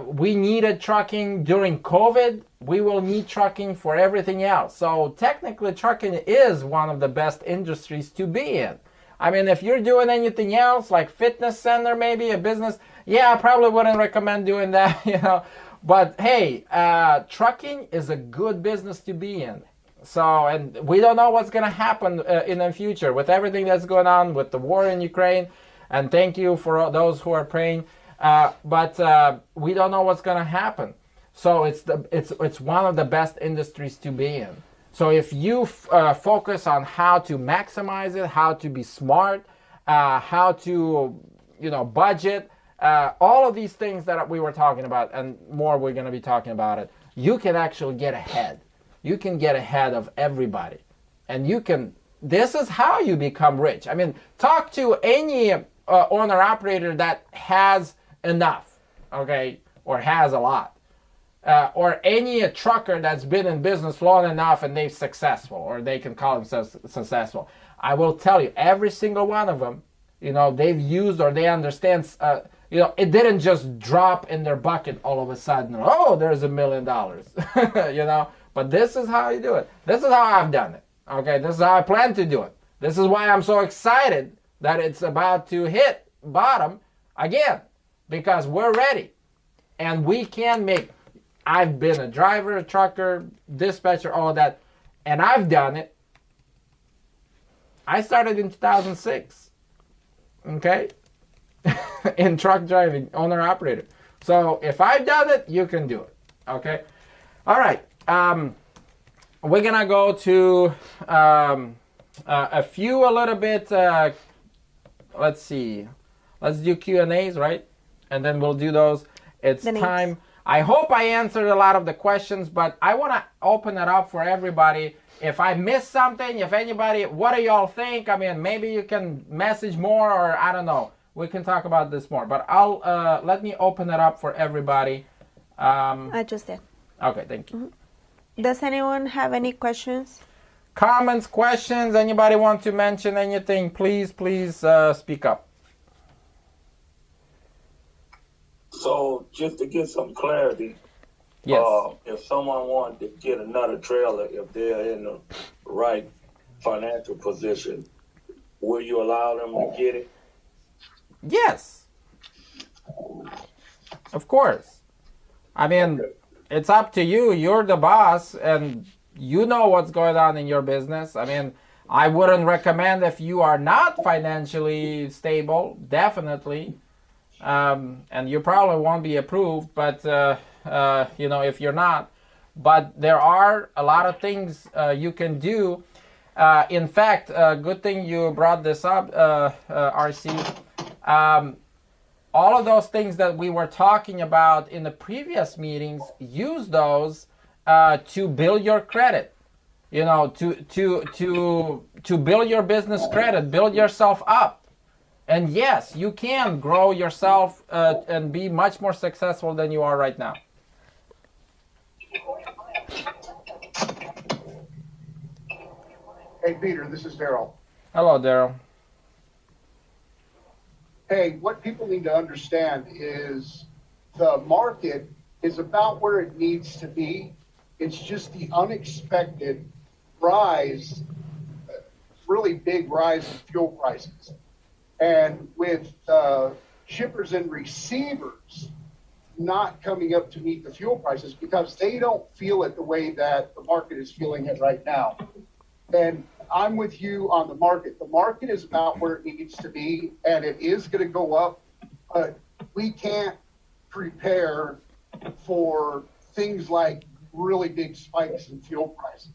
Speaker 2: We needed trucking during COVID. We will need trucking for everything else. So technically, trucking is one of the best industries to be in. I mean, if you're doing anything else, like fitness center, maybe a business, yeah, I probably wouldn't recommend doing that, But hey, trucking is a good business to be in. So, and we don't know what's going to happen in the future with everything that's going on with the war in Ukraine. And thank you for all those who are praying. But we don't know what's going to happen. So it's one of the best industries to be in. So if you focus on how to maximize it, how to be smart, how to, budget, all of these things that we were talking about and more, we're going to be talking about it. You can actually get ahead. You can get ahead of everybody. And this is how you become rich. I mean, talk to any owner operator that has enough, okay, or has a lot. Or any trucker that's been in business long enough and they're successful, or they can call themselves successful. I will tell you, every single one of them, they've used or they understand, it didn't just drop in their bucket all of a sudden. Oh, there's $1 million, But this is how you do it. This is how I've done it. Okay, this is how I plan to do it. This is why I'm so excited that it's about to hit bottom again, because we're ready, and we can make. I've been a driver, a trucker, dispatcher, all that, and I've done it. I started in 2006, okay, in truck driving, owner-operator. So if I've done it, you can do it, okay? All right. we're gonna go to a few a little bit. Let's see. Let's do Q&As, right? And then we'll do those. It's time. I hope I answered a lot of the questions, but I want to open it up for everybody. If I missed something, if anybody, what do y'all think? I mean, maybe you can message more, or I don't know. We can talk about this more, but let me open it up for everybody.
Speaker 1: I just did.
Speaker 2: Okay, thank you.
Speaker 1: Mm-hmm. Does anyone have any questions?
Speaker 2: Comments, questions? Anybody want to mention anything? Please speak up.
Speaker 3: So just to get some clarity,
Speaker 2: yes.
Speaker 3: If someone wanted to get another trailer, if they're in the right financial position, will you allow them to get it?
Speaker 2: Yes. Of course. I mean, it's up to you. You're the boss, and you know what's going on in your business. I mean, I wouldn't recommend if you are not financially stable, definitely. And you probably won't be approved, but if you're not. But there are a lot of things you can do. In fact, good thing you brought this up, RC. All of those things that we were talking about in the previous meetings, use those to build your credit. To build your business credit, build yourself up. And yes, you can grow yourself and be much more successful than you are right now.
Speaker 4: Hey, Peter, this is Daryl.
Speaker 2: Hello, Daryl.
Speaker 4: Hey, what people need to understand is the market is about where it needs to be. It's just the unexpected rise, really big rise in fuel prices. And with shippers and receivers not coming up to meet the fuel prices because they don't feel it the way that the market is feeling it right now. And I'm with you on the market. The market is about where it needs to be, and it is going to go up, but we can't prepare for things like really big spikes in fuel prices.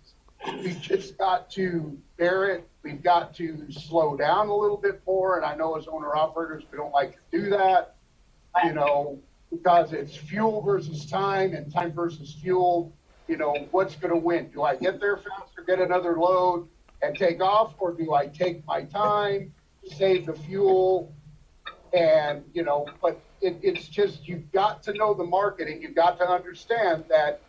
Speaker 4: We've just got to bear it. We've got to slow down a little bit more. And I know as owner-operators, we don't like to do that, because it's fuel versus time and time versus fuel. What's going to win? Do I get there faster, get another load, and take off? Or do I take my time, save the fuel? And, but it's just, you've got to know the market, and you've got to understand that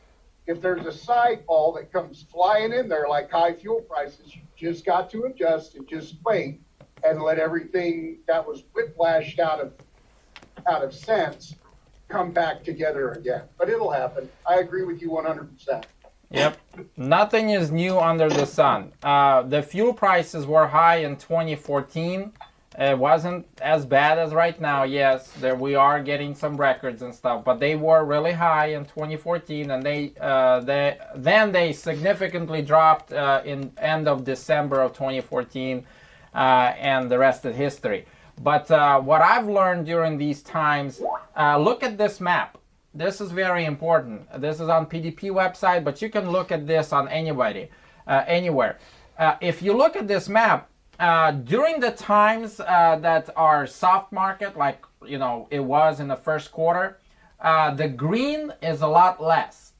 Speaker 4: if there's a sideball that comes flying in there like high fuel prices, you just got to adjust and just wait and let everything that was whiplashed out of sense come back together again. But it'll happen. I agree with you 100%.
Speaker 2: Yep. Nothing is new under the sun. The fuel prices were high in 2014. It wasn't as bad as right now. Yes, we are getting some records and stuff, but they were really high in 2014, and then they significantly dropped in end of December of 2014, and the rest is history. But what I've learned during these times, look at this map. This is very important. This is on PDP website, but you can look at this on anywhere. If you look at this map, during the times that are soft market, like it was in the first quarter, the green is a lot less.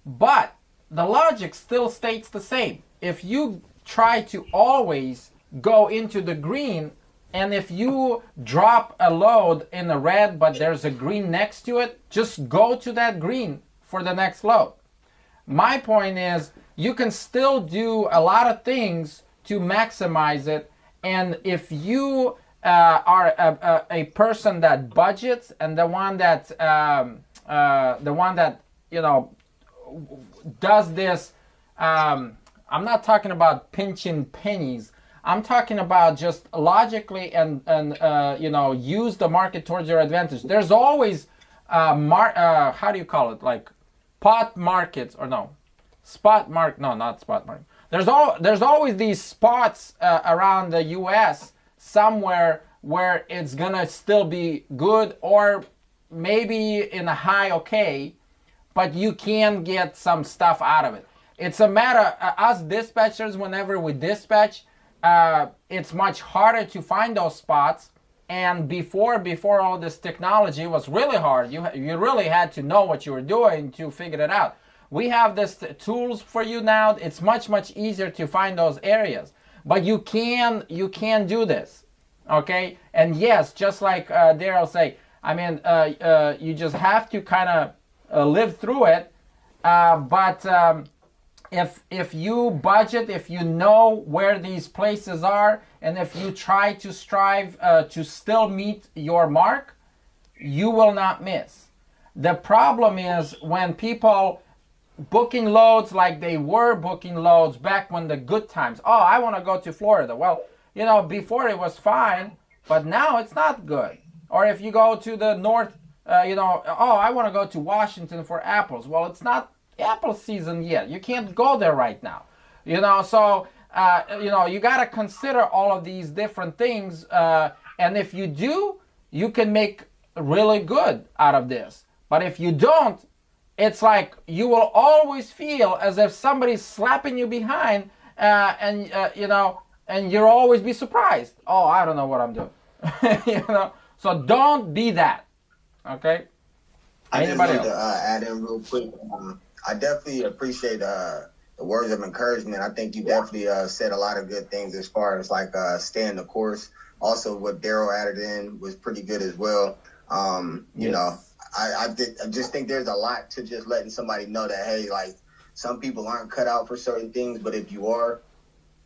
Speaker 2: But the logic still stays the same. If you try to always go into the green, and if you drop a load in the red but there's a green next to it, just go to that green for the next load. My point is, you can still do a lot of things to maximize it, and if you are a person that budgets and the one that does this, I'm not talking about pinching pennies. I'm talking about just logically and use the market towards your advantage. There's always how do you call it, like pot markets, or no, spot market? No, not spot market. There's always these spots around the U.S. somewhere where it's gonna still be good, or maybe in a high okay, but you can get some stuff out of it. it's a matter, us dispatchers, whenever we dispatch, it's much harder to find those spots. And before all this technology, it was really hard. You really had to know what you were doing to figure it out. We have this tools for you now. It's much easier to find those areas. But you can do this, okay? And yes, just like Daryl say, I mean, you just have to kind of live through it. But if you budget, if you know where these places are, and if you try to strive to still meet your mark, you will not miss. The problem is when people booking loads like they were booking loads back when the good times. Oh, I want to go to Florida. Well, you know, before it was fine, but now it's not good. Or if you go to the north, you know, oh, I want to go to Washington for apples. Well, it's not apple season yet. You can't go there right now. You know, so, you know, you got to consider all of these different things. And if you do, you can make really good out of this. But if you don't, it's like you will always feel as if somebody's slapping you behind, you know, and you'll always be surprised. Oh, I don't know what I'm doing. You know, so don't be that. Okay.
Speaker 5: I just wanted to add in real quick. I definitely appreciate the words of encouragement. I think you definitely said a lot of good things as far as like staying the course. Also, what Daryl added in was pretty good as well. You know. I just think there's a lot to just letting somebody know that, hey, like, some people aren't cut out for certain things, but if you are,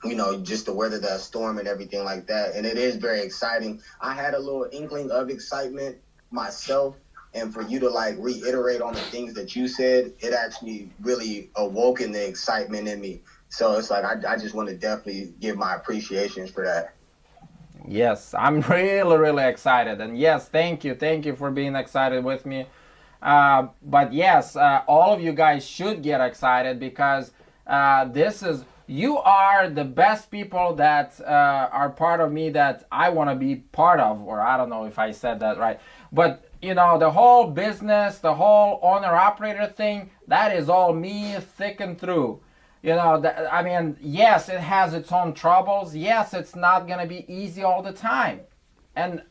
Speaker 5: you know, just to weather that storm and everything like that. And it is very exciting. I had a little inkling of excitement myself, and for you to, like, reiterate on the things that you said, it actually really awoken the excitement in me. So it's like I just want to definitely give my appreciations for that.
Speaker 2: Yes, I'm really excited, and yes, thank you for being excited with me. But yes, all of you guys should get excited because you are the best people that are part of me that I want to be part of, or I don't know if I said that right, but you know, the whole business, the whole owner-operator thing, that is all me thick and through. You know, I mean, yes, it has its own troubles. Yes, it's not going to be easy all the time. And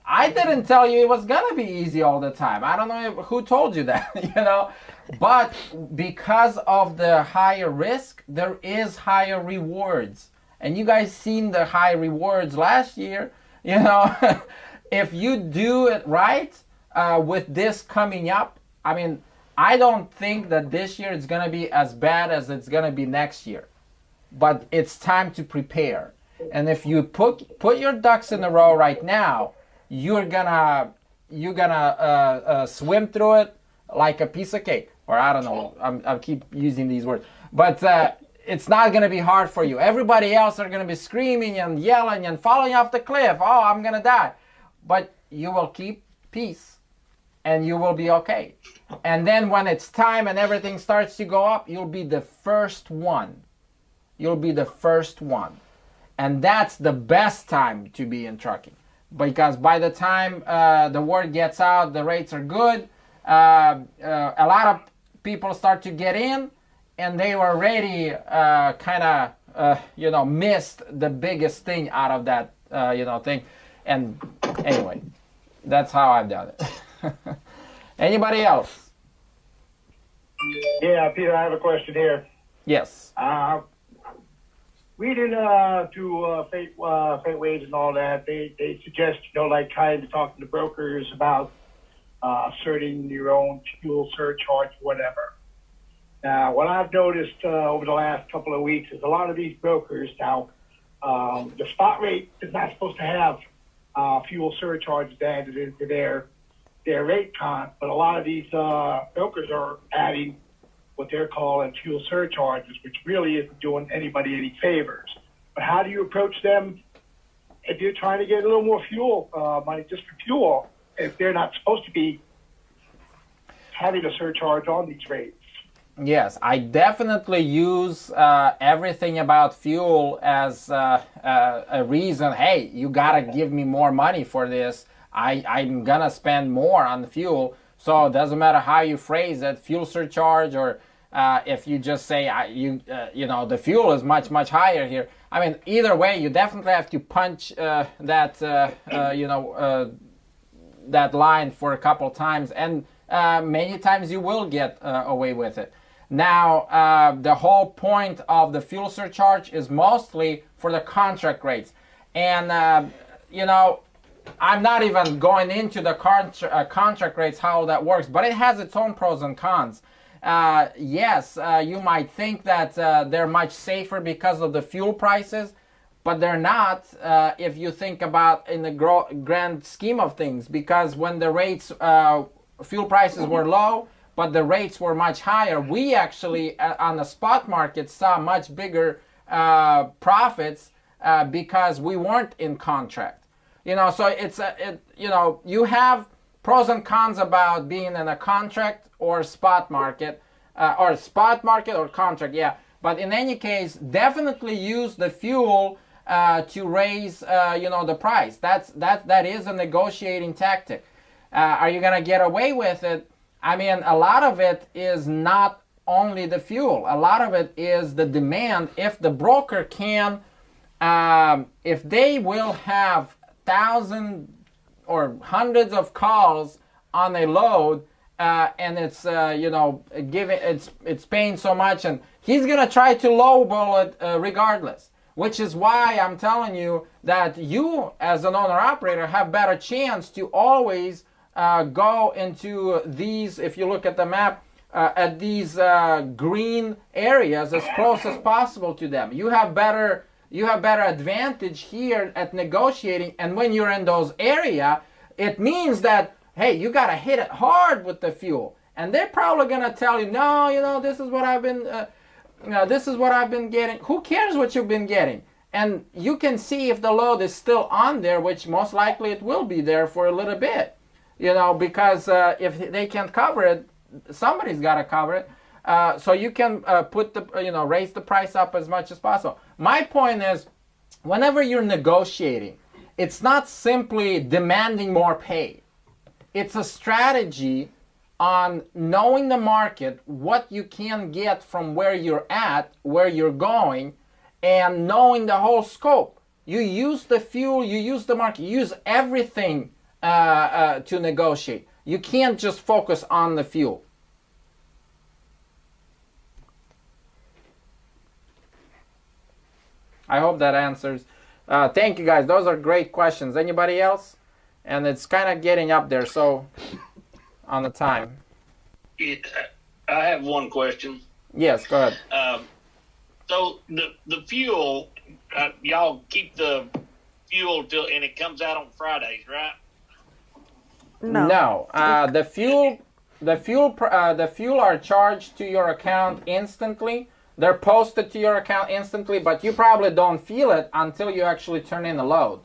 Speaker 2: I didn't tell you it was going to be easy all the time. I don't know who told you that, you know. But because of the higher risk, there is higher rewards. And you guys seen the high rewards last year, you know. If you do it right with this coming up, I mean, I don't think that this year it's going to be as bad as it's going to be next year. But it's time to prepare. And if you put your ducks in a row right now, you're gonna swim through it like a piece of cake. Or I don't know, I keep using these words. But it's not going to be hard for you. Everybody else are going to be screaming and yelling and falling off the cliff. Oh, I'm going to die. But you will keep peace. And you will be okay. And then when it's time and everything starts to go up, you'll be the first one. You'll be the first one. And that's the best time to be in trucking. Because by the time the word gets out, the rates are good. A lot of people start to get in. And they already kind of, you know, missed the biggest thing out of that, you know, thing. And anyway, that's how I've done it. Anybody else?
Speaker 6: Yeah, Peter, I have a question here.
Speaker 2: Yes.
Speaker 6: Reading through freight waves and all that, they suggest, you know, like trying to talk to the brokers about asserting your own fuel surcharge, whatever. Now, what I've noticed over the last couple of weeks is a lot of these brokers now, the spot rate is not supposed to have fuel surcharges added into their rate con, but a lot of these brokers are adding what they're calling fuel surcharges, which really isn't doing anybody any favors. But how do you approach them if you're trying to get a little more fuel money just for fuel, if they're not supposed to be having a surcharge on these rates?
Speaker 2: Yes, I definitely use everything about fuel as a reason. Hey, you gotta give me more money for this. I'm gonna spend more on the fuel. So it doesn't matter how you phrase it, fuel surcharge or if you just say you know, the fuel is much higher here. I mean, either way, you definitely have to punch that that line for a couple times, and many times you will get away with it. Now, the whole point of the fuel surcharge is mostly for the contract rates, and you know, I'm not even going into the contract rates, how that works, but it has its own pros and cons. Yes, you might think that they're much safer because of the fuel prices, but they're not if you think about in the grand scheme of things, because when the rates, fuel prices were low, but the rates were much higher, we actually on the spot market saw much bigger profits because we weren't in contract. You know, so it's you know, you have pros and cons about being in a contract or spot market, or contract, yeah. But in any case, definitely use the fuel to raise, you know, the price. That is a negotiating tactic. Are you gonna get away with it? I mean, a lot of it is not only the fuel. A lot of it is the demand. If the broker can, if they will have thousands or hundreds of calls on a load, and it's you know, it's paying so much, and he's gonna try to lowball it regardless. Which is why I'm telling you that you, as an owner-operator, have better chance to always go into these, if you look at the map, at these green areas as close as possible to them. You have better advantage here at negotiating, and when you're in those area, it means that, hey, you got to hit it hard with the fuel, and they're probably gonna tell you, no, you know, this is what I've been, this is what I've been getting. Who cares what you've been getting? And you can see if the load is still on there, which most likely it will be there for a little bit, you know, because if they can't cover it, somebody's got to cover it. So you can put the, you know, raise the price up as much as possible. My point is, whenever you're negotiating, it's not simply demanding more pay. It's a strategy on knowing the market, what you can get from where you're at, where you're going, and knowing the whole scope. You use the fuel, you use the market, you use everything to negotiate. You can't just focus on the fuel. I hope that answers. Thank you, guys. Those are great questions. Anybody else? And it's kind of getting up there, so on the time.
Speaker 7: I have one question.
Speaker 2: Yes, go ahead.
Speaker 7: So the fuel, y'all keep the fuel till, and it comes out on Fridays, right?
Speaker 2: No. The fuel are charged to your account instantly. They're posted to your account instantly, but you probably don't feel it until you actually turn in the load.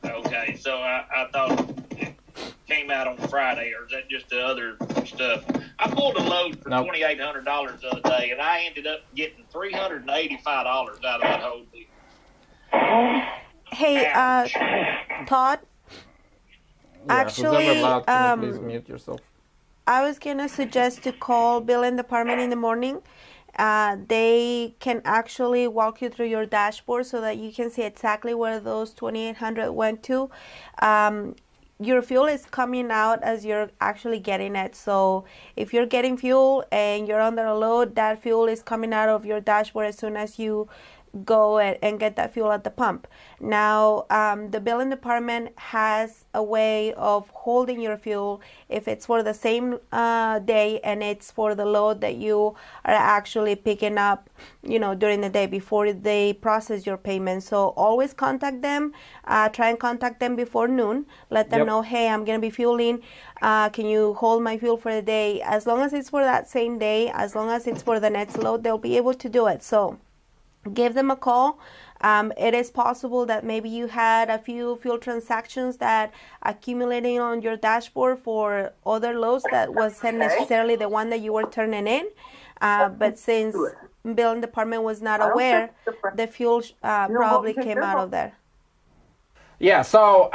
Speaker 7: Okay, so I thought it came out on Friday, or is that just the other stuff? I pulled a load for $2,800 the other day, and I ended up getting $385 out of that whole deal.
Speaker 1: Hey, Todd.
Speaker 2: Yeah,
Speaker 1: actually,
Speaker 2: allowed, can you please mute yourself?
Speaker 1: I was gonna suggest to call billing department in the morning. They can actually walk you through your dashboard so that you can see exactly where those 2,800 went to. Your fuel is coming out as you're actually getting it. So if you're getting fuel and you're under a load, that fuel is coming out of your dashboard as soon as you go and get that fuel at the pump. Now, the billing department has a way of holding your fuel if it's for the same day and it's for the load that you are actually picking up, you know, during the day before they process your payment. So always contact them. Try and contact them before noon. Let them know, hey, I'm going to be fueling. Can you hold my fuel for the day? As long as it's for that same day, as long as it's for the next load, they'll be able to do it. So give them a call. It is possible that maybe you had a few fuel transactions that accumulating on your dashboard for other loads that wasn't necessarily the one that you were turning in. But since billing department was not aware, the fuel probably came out of there.
Speaker 2: Yeah, so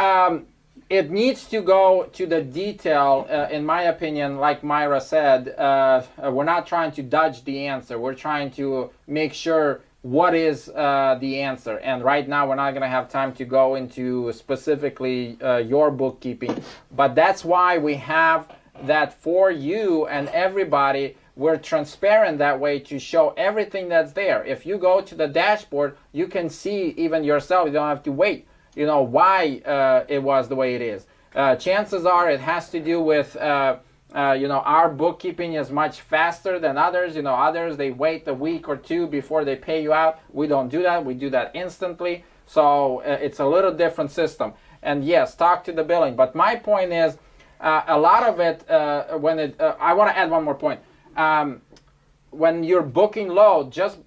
Speaker 2: it needs to go to the detail, in my opinion. Like Myra said, we're not trying to dodge the answer. We're trying to make sure what is the answer. And right now, we're not going to have time to go into specifically your bookkeeping. But that's why we have that for you and everybody. We're transparent that way to show everything that's there. If you go to the dashboard, you can see even yourself. You don't have to wait. You know why it was the way it is. Chances are it has to do with our bookkeeping is much faster than others. Others, they wait a week or two before they pay you out. We don't do that. We do that instantly. So it's a little different system. And yes, talk to the billing. But my point is, a lot of it, I want to add one more point. When you're booking load, just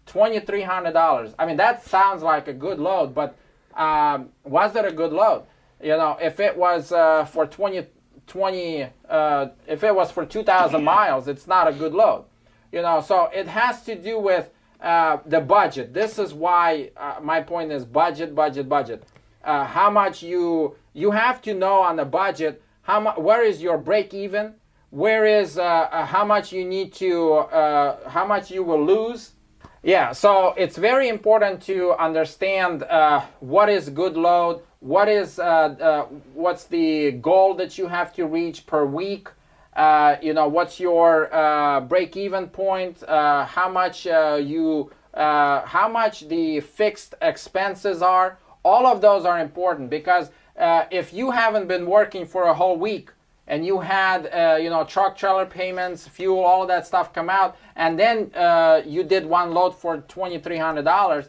Speaker 2: $2,300. I mean, that sounds like a good load, but was it a good load? If it was for 2,000 miles, it's not a good load. So it has to do with the budget. This is why my point is budget. How much you have to know on the budget. Where is your break even? Where is how much you need to how much you will lose? Yeah, so it's very important to understand what is good load, what's the goal that you have to reach per week, what's your break-even point, how much the fixed expenses are. All of those are important because if you haven't been working for a whole week, and you had, truck trailer payments, fuel, all of that stuff come out, and then you did one load for $2,300.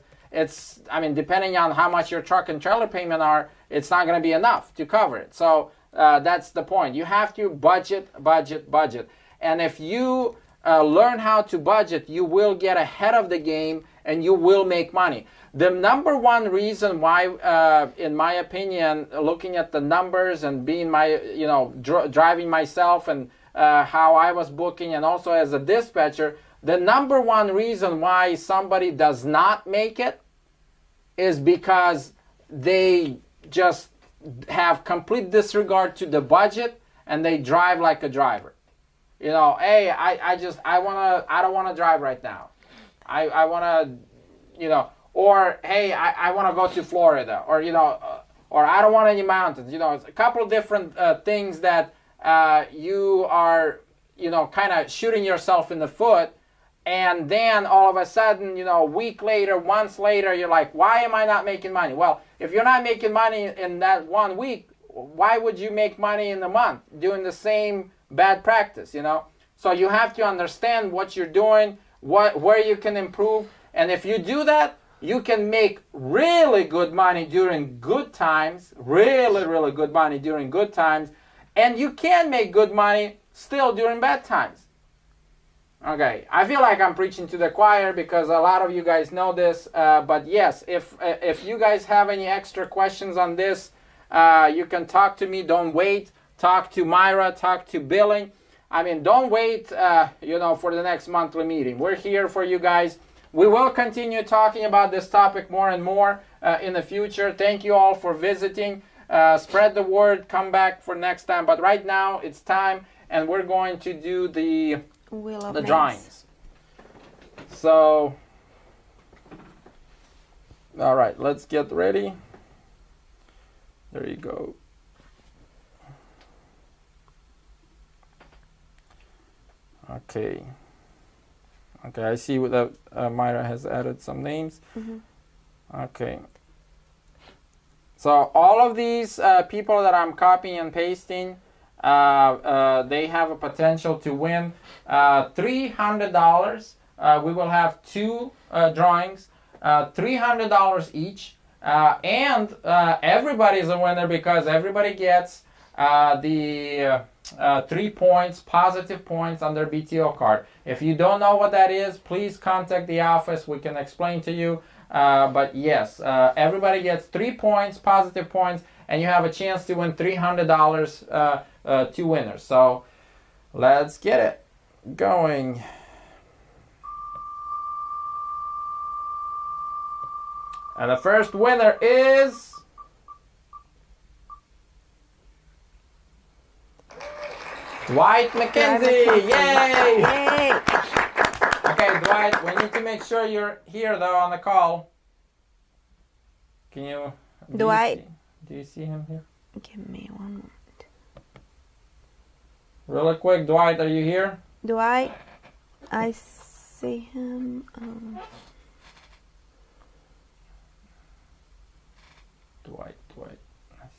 Speaker 2: Depending on how much your truck and trailer payment are, it's not going to be enough to cover it. So that's the point. You have to budget. And if you learn how to budget, you will get ahead of the game and you will make money. The number one reason why, in my opinion, looking at the numbers and being driving myself and how I was booking and also as a dispatcher, the number one reason why somebody does not make it is because they just have complete disregard to the budget and they drive like a driver. Hey, I don't want to drive right now. I want to, or hey, I want to go to Florida, or or I don't want any mountains. It's a couple of different things that you are, kind of shooting yourself in the foot, and then all of a sudden, a week later, months later, you're like, why am I not making money? Well, if you're not making money in that 1 week, why would you make money in a month doing the same bad practice? So you have to understand what you're doing, where you can improve, and if you do that, you can make really good money during good times, really good money during good times, and you can make good money still during bad times. Okay, I feel like I'm preaching to the choir because a lot of you guys know this, but yes, if you guys have any extra questions on this, you can talk to me. Don't wait. Talk to Myra, talk to billing. Don't wait, for the next monthly meeting. We're here for you guys. We will continue talking about this topic more and more in the future. Thank you all for visiting. Spread the word. Come back for next time. But right now, it's time, and we're going to do the drawings. So, all right, let's get ready. There you go. Okay. Okay, I see that Myra has added some names. Mm-hmm. Okay. So all of these people that I'm copying and pasting, they have a potential to win $300. We will have two drawings, $300 each. And everybody is a winner because everybody gets the 3 points, positive points on their BTO card. If you don't know what that is, please contact the office. We can explain to you. But yes, everybody gets 3 points, positive points, and you have a chance to win $300, two winners. So let's get it going. And the first winner is Dwight McKenzie. Yay!
Speaker 1: Yay!
Speaker 2: Okay, Dwight, we need to make sure you're here though on the call. Can you?
Speaker 1: Dwight.
Speaker 2: Do you see him here?
Speaker 1: Give me one moment.
Speaker 2: Really quick, Dwight, are you here?
Speaker 1: Dwight, I see him.
Speaker 2: Dwight. I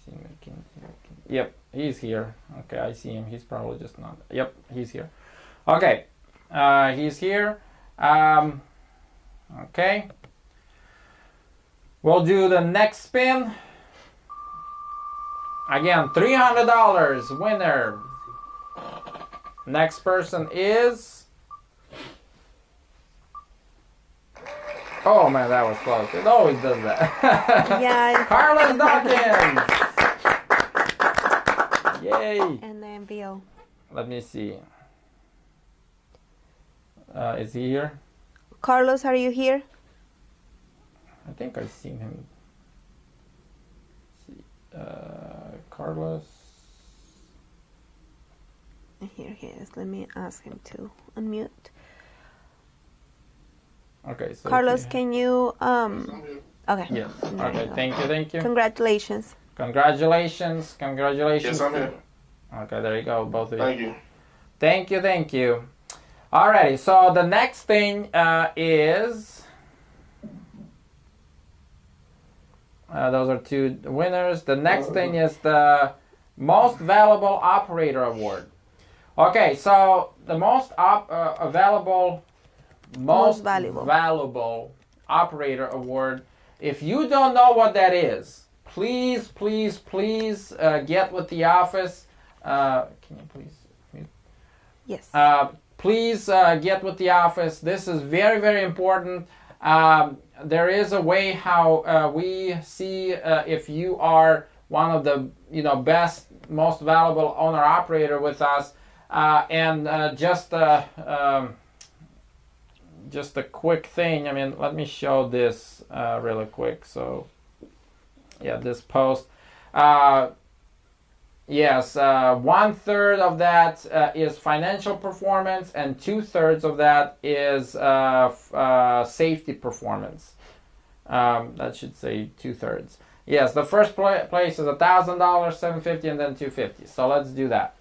Speaker 2: see McKenzie. Yep, he's here. Okay, I see him. He's probably just not. Yep, he's here. Okay, he's here. Okay. We'll do the next spin. Again, $300 winner. Next person is... Oh man, that was close. It always does that.
Speaker 1: Yeah.
Speaker 2: Carlos Dawkins. Yay.
Speaker 1: And then Bill.
Speaker 2: Let me see. Is he here?
Speaker 1: Carlos, are you here?
Speaker 2: I think I've seen him. Carlos.
Speaker 1: Here he is. Let me ask him to unmute.
Speaker 2: Okay, so
Speaker 1: Carlos, can you okay.
Speaker 2: Yes.
Speaker 1: There
Speaker 2: Okay,
Speaker 1: you go.
Speaker 2: thank you.
Speaker 1: Congratulations.
Speaker 2: Congratulations.
Speaker 8: Yes, I'm here.
Speaker 2: Okay, there you go, both of you.
Speaker 8: Thank you.
Speaker 2: Thank you. Alrighty, so the next thing is those are two winners. The next thing is the Most Valuable Operator Award. Okay, so the most valuable Operator Award. If you don't know what that is, please get with the office. Can you please mute?
Speaker 1: Yes.
Speaker 2: Please get with the office. This is very important. There is a way how we see if you are one of the best, most valuable owner operator with us. Just a quick thing. I mean, let me show this really quick. So, yeah, this post. Yes, 1/3 of that is financial performance, and 2/3 of that is safety performance. That should say 2/3. Yes, the first place is $1,000, $750, and then $250. So let's do that.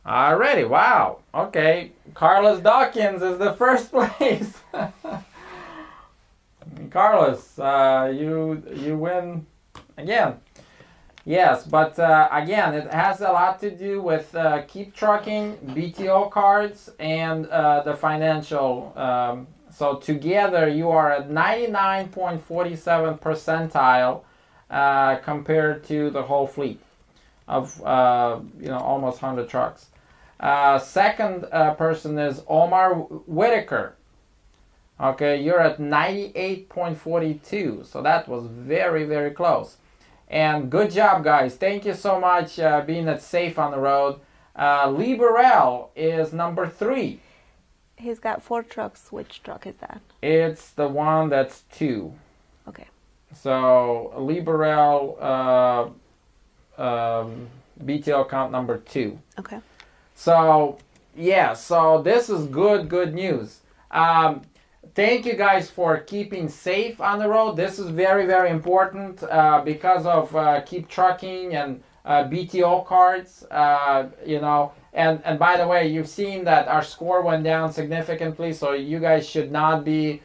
Speaker 2: Alrighty, wow. Okay, Carlos Dawkins is the first place. Carlos, you win again. Yes, but again, it has a lot to do with Keep Trucking, BTO cards, and the financial. So together, you are at 99.47 percentile compared to the whole fleet of almost 100 trucks. Second person is Omar Whitaker. Okay, you're at 98.42, so that was very close. And good job, guys. Thank you so much being at Safe on the Road. Lee Burrell is number 3.
Speaker 1: He's got 4 trucks. Which truck is that?
Speaker 2: It's the one that's 2.
Speaker 1: Okay.
Speaker 2: So Lee Burrell, BTO count number 2.
Speaker 1: Okay.
Speaker 2: So yeah, so this is good news. Thank you guys for keeping safe on the road. This is very important because of Keep Trucking and BTO cards. And by the way, you've seen that our score went down significantly. So you guys should not be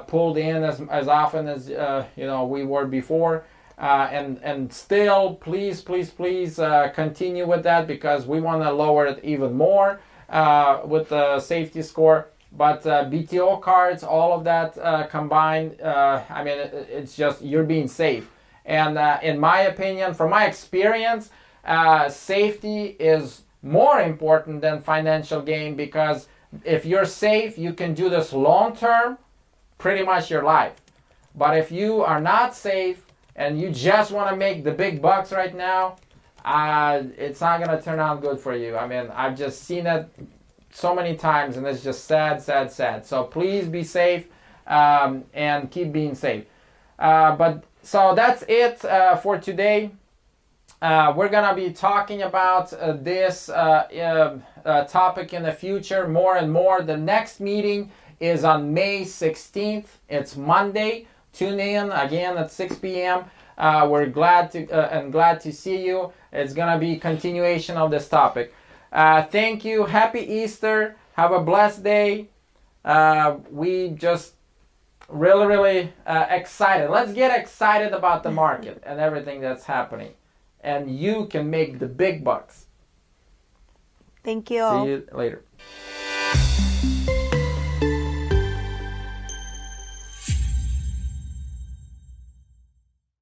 Speaker 2: pulled in as often as we were before. And still, please continue with that, because we want to lower it even more with the safety score. But BTO cards, all of that combined, I mean, it's just you're being safe. And in my opinion, from my experience, safety is more important than financial gain, because if you're safe, you can do this long term, pretty much your life. But if you are not safe and you just want to make the big bucks right now, it's not going to turn out good for you. I mean, I've just seen it so many times, and it's just sad. So please be safe and keep being safe. So that's it for today.
Speaker 8: we're gonna be talking about this topic in the future more and more. The next meeting is on May 16th. It's Monday. Tune in again at 6 p.m. We're glad to see you. It's gonna be continuation of this topic. Thank you. Happy Easter. Have a blessed day. We just really excited. Let's get excited about the market and everything that's happening. And you can make the big bucks.
Speaker 1: Thank you all.
Speaker 8: See you later.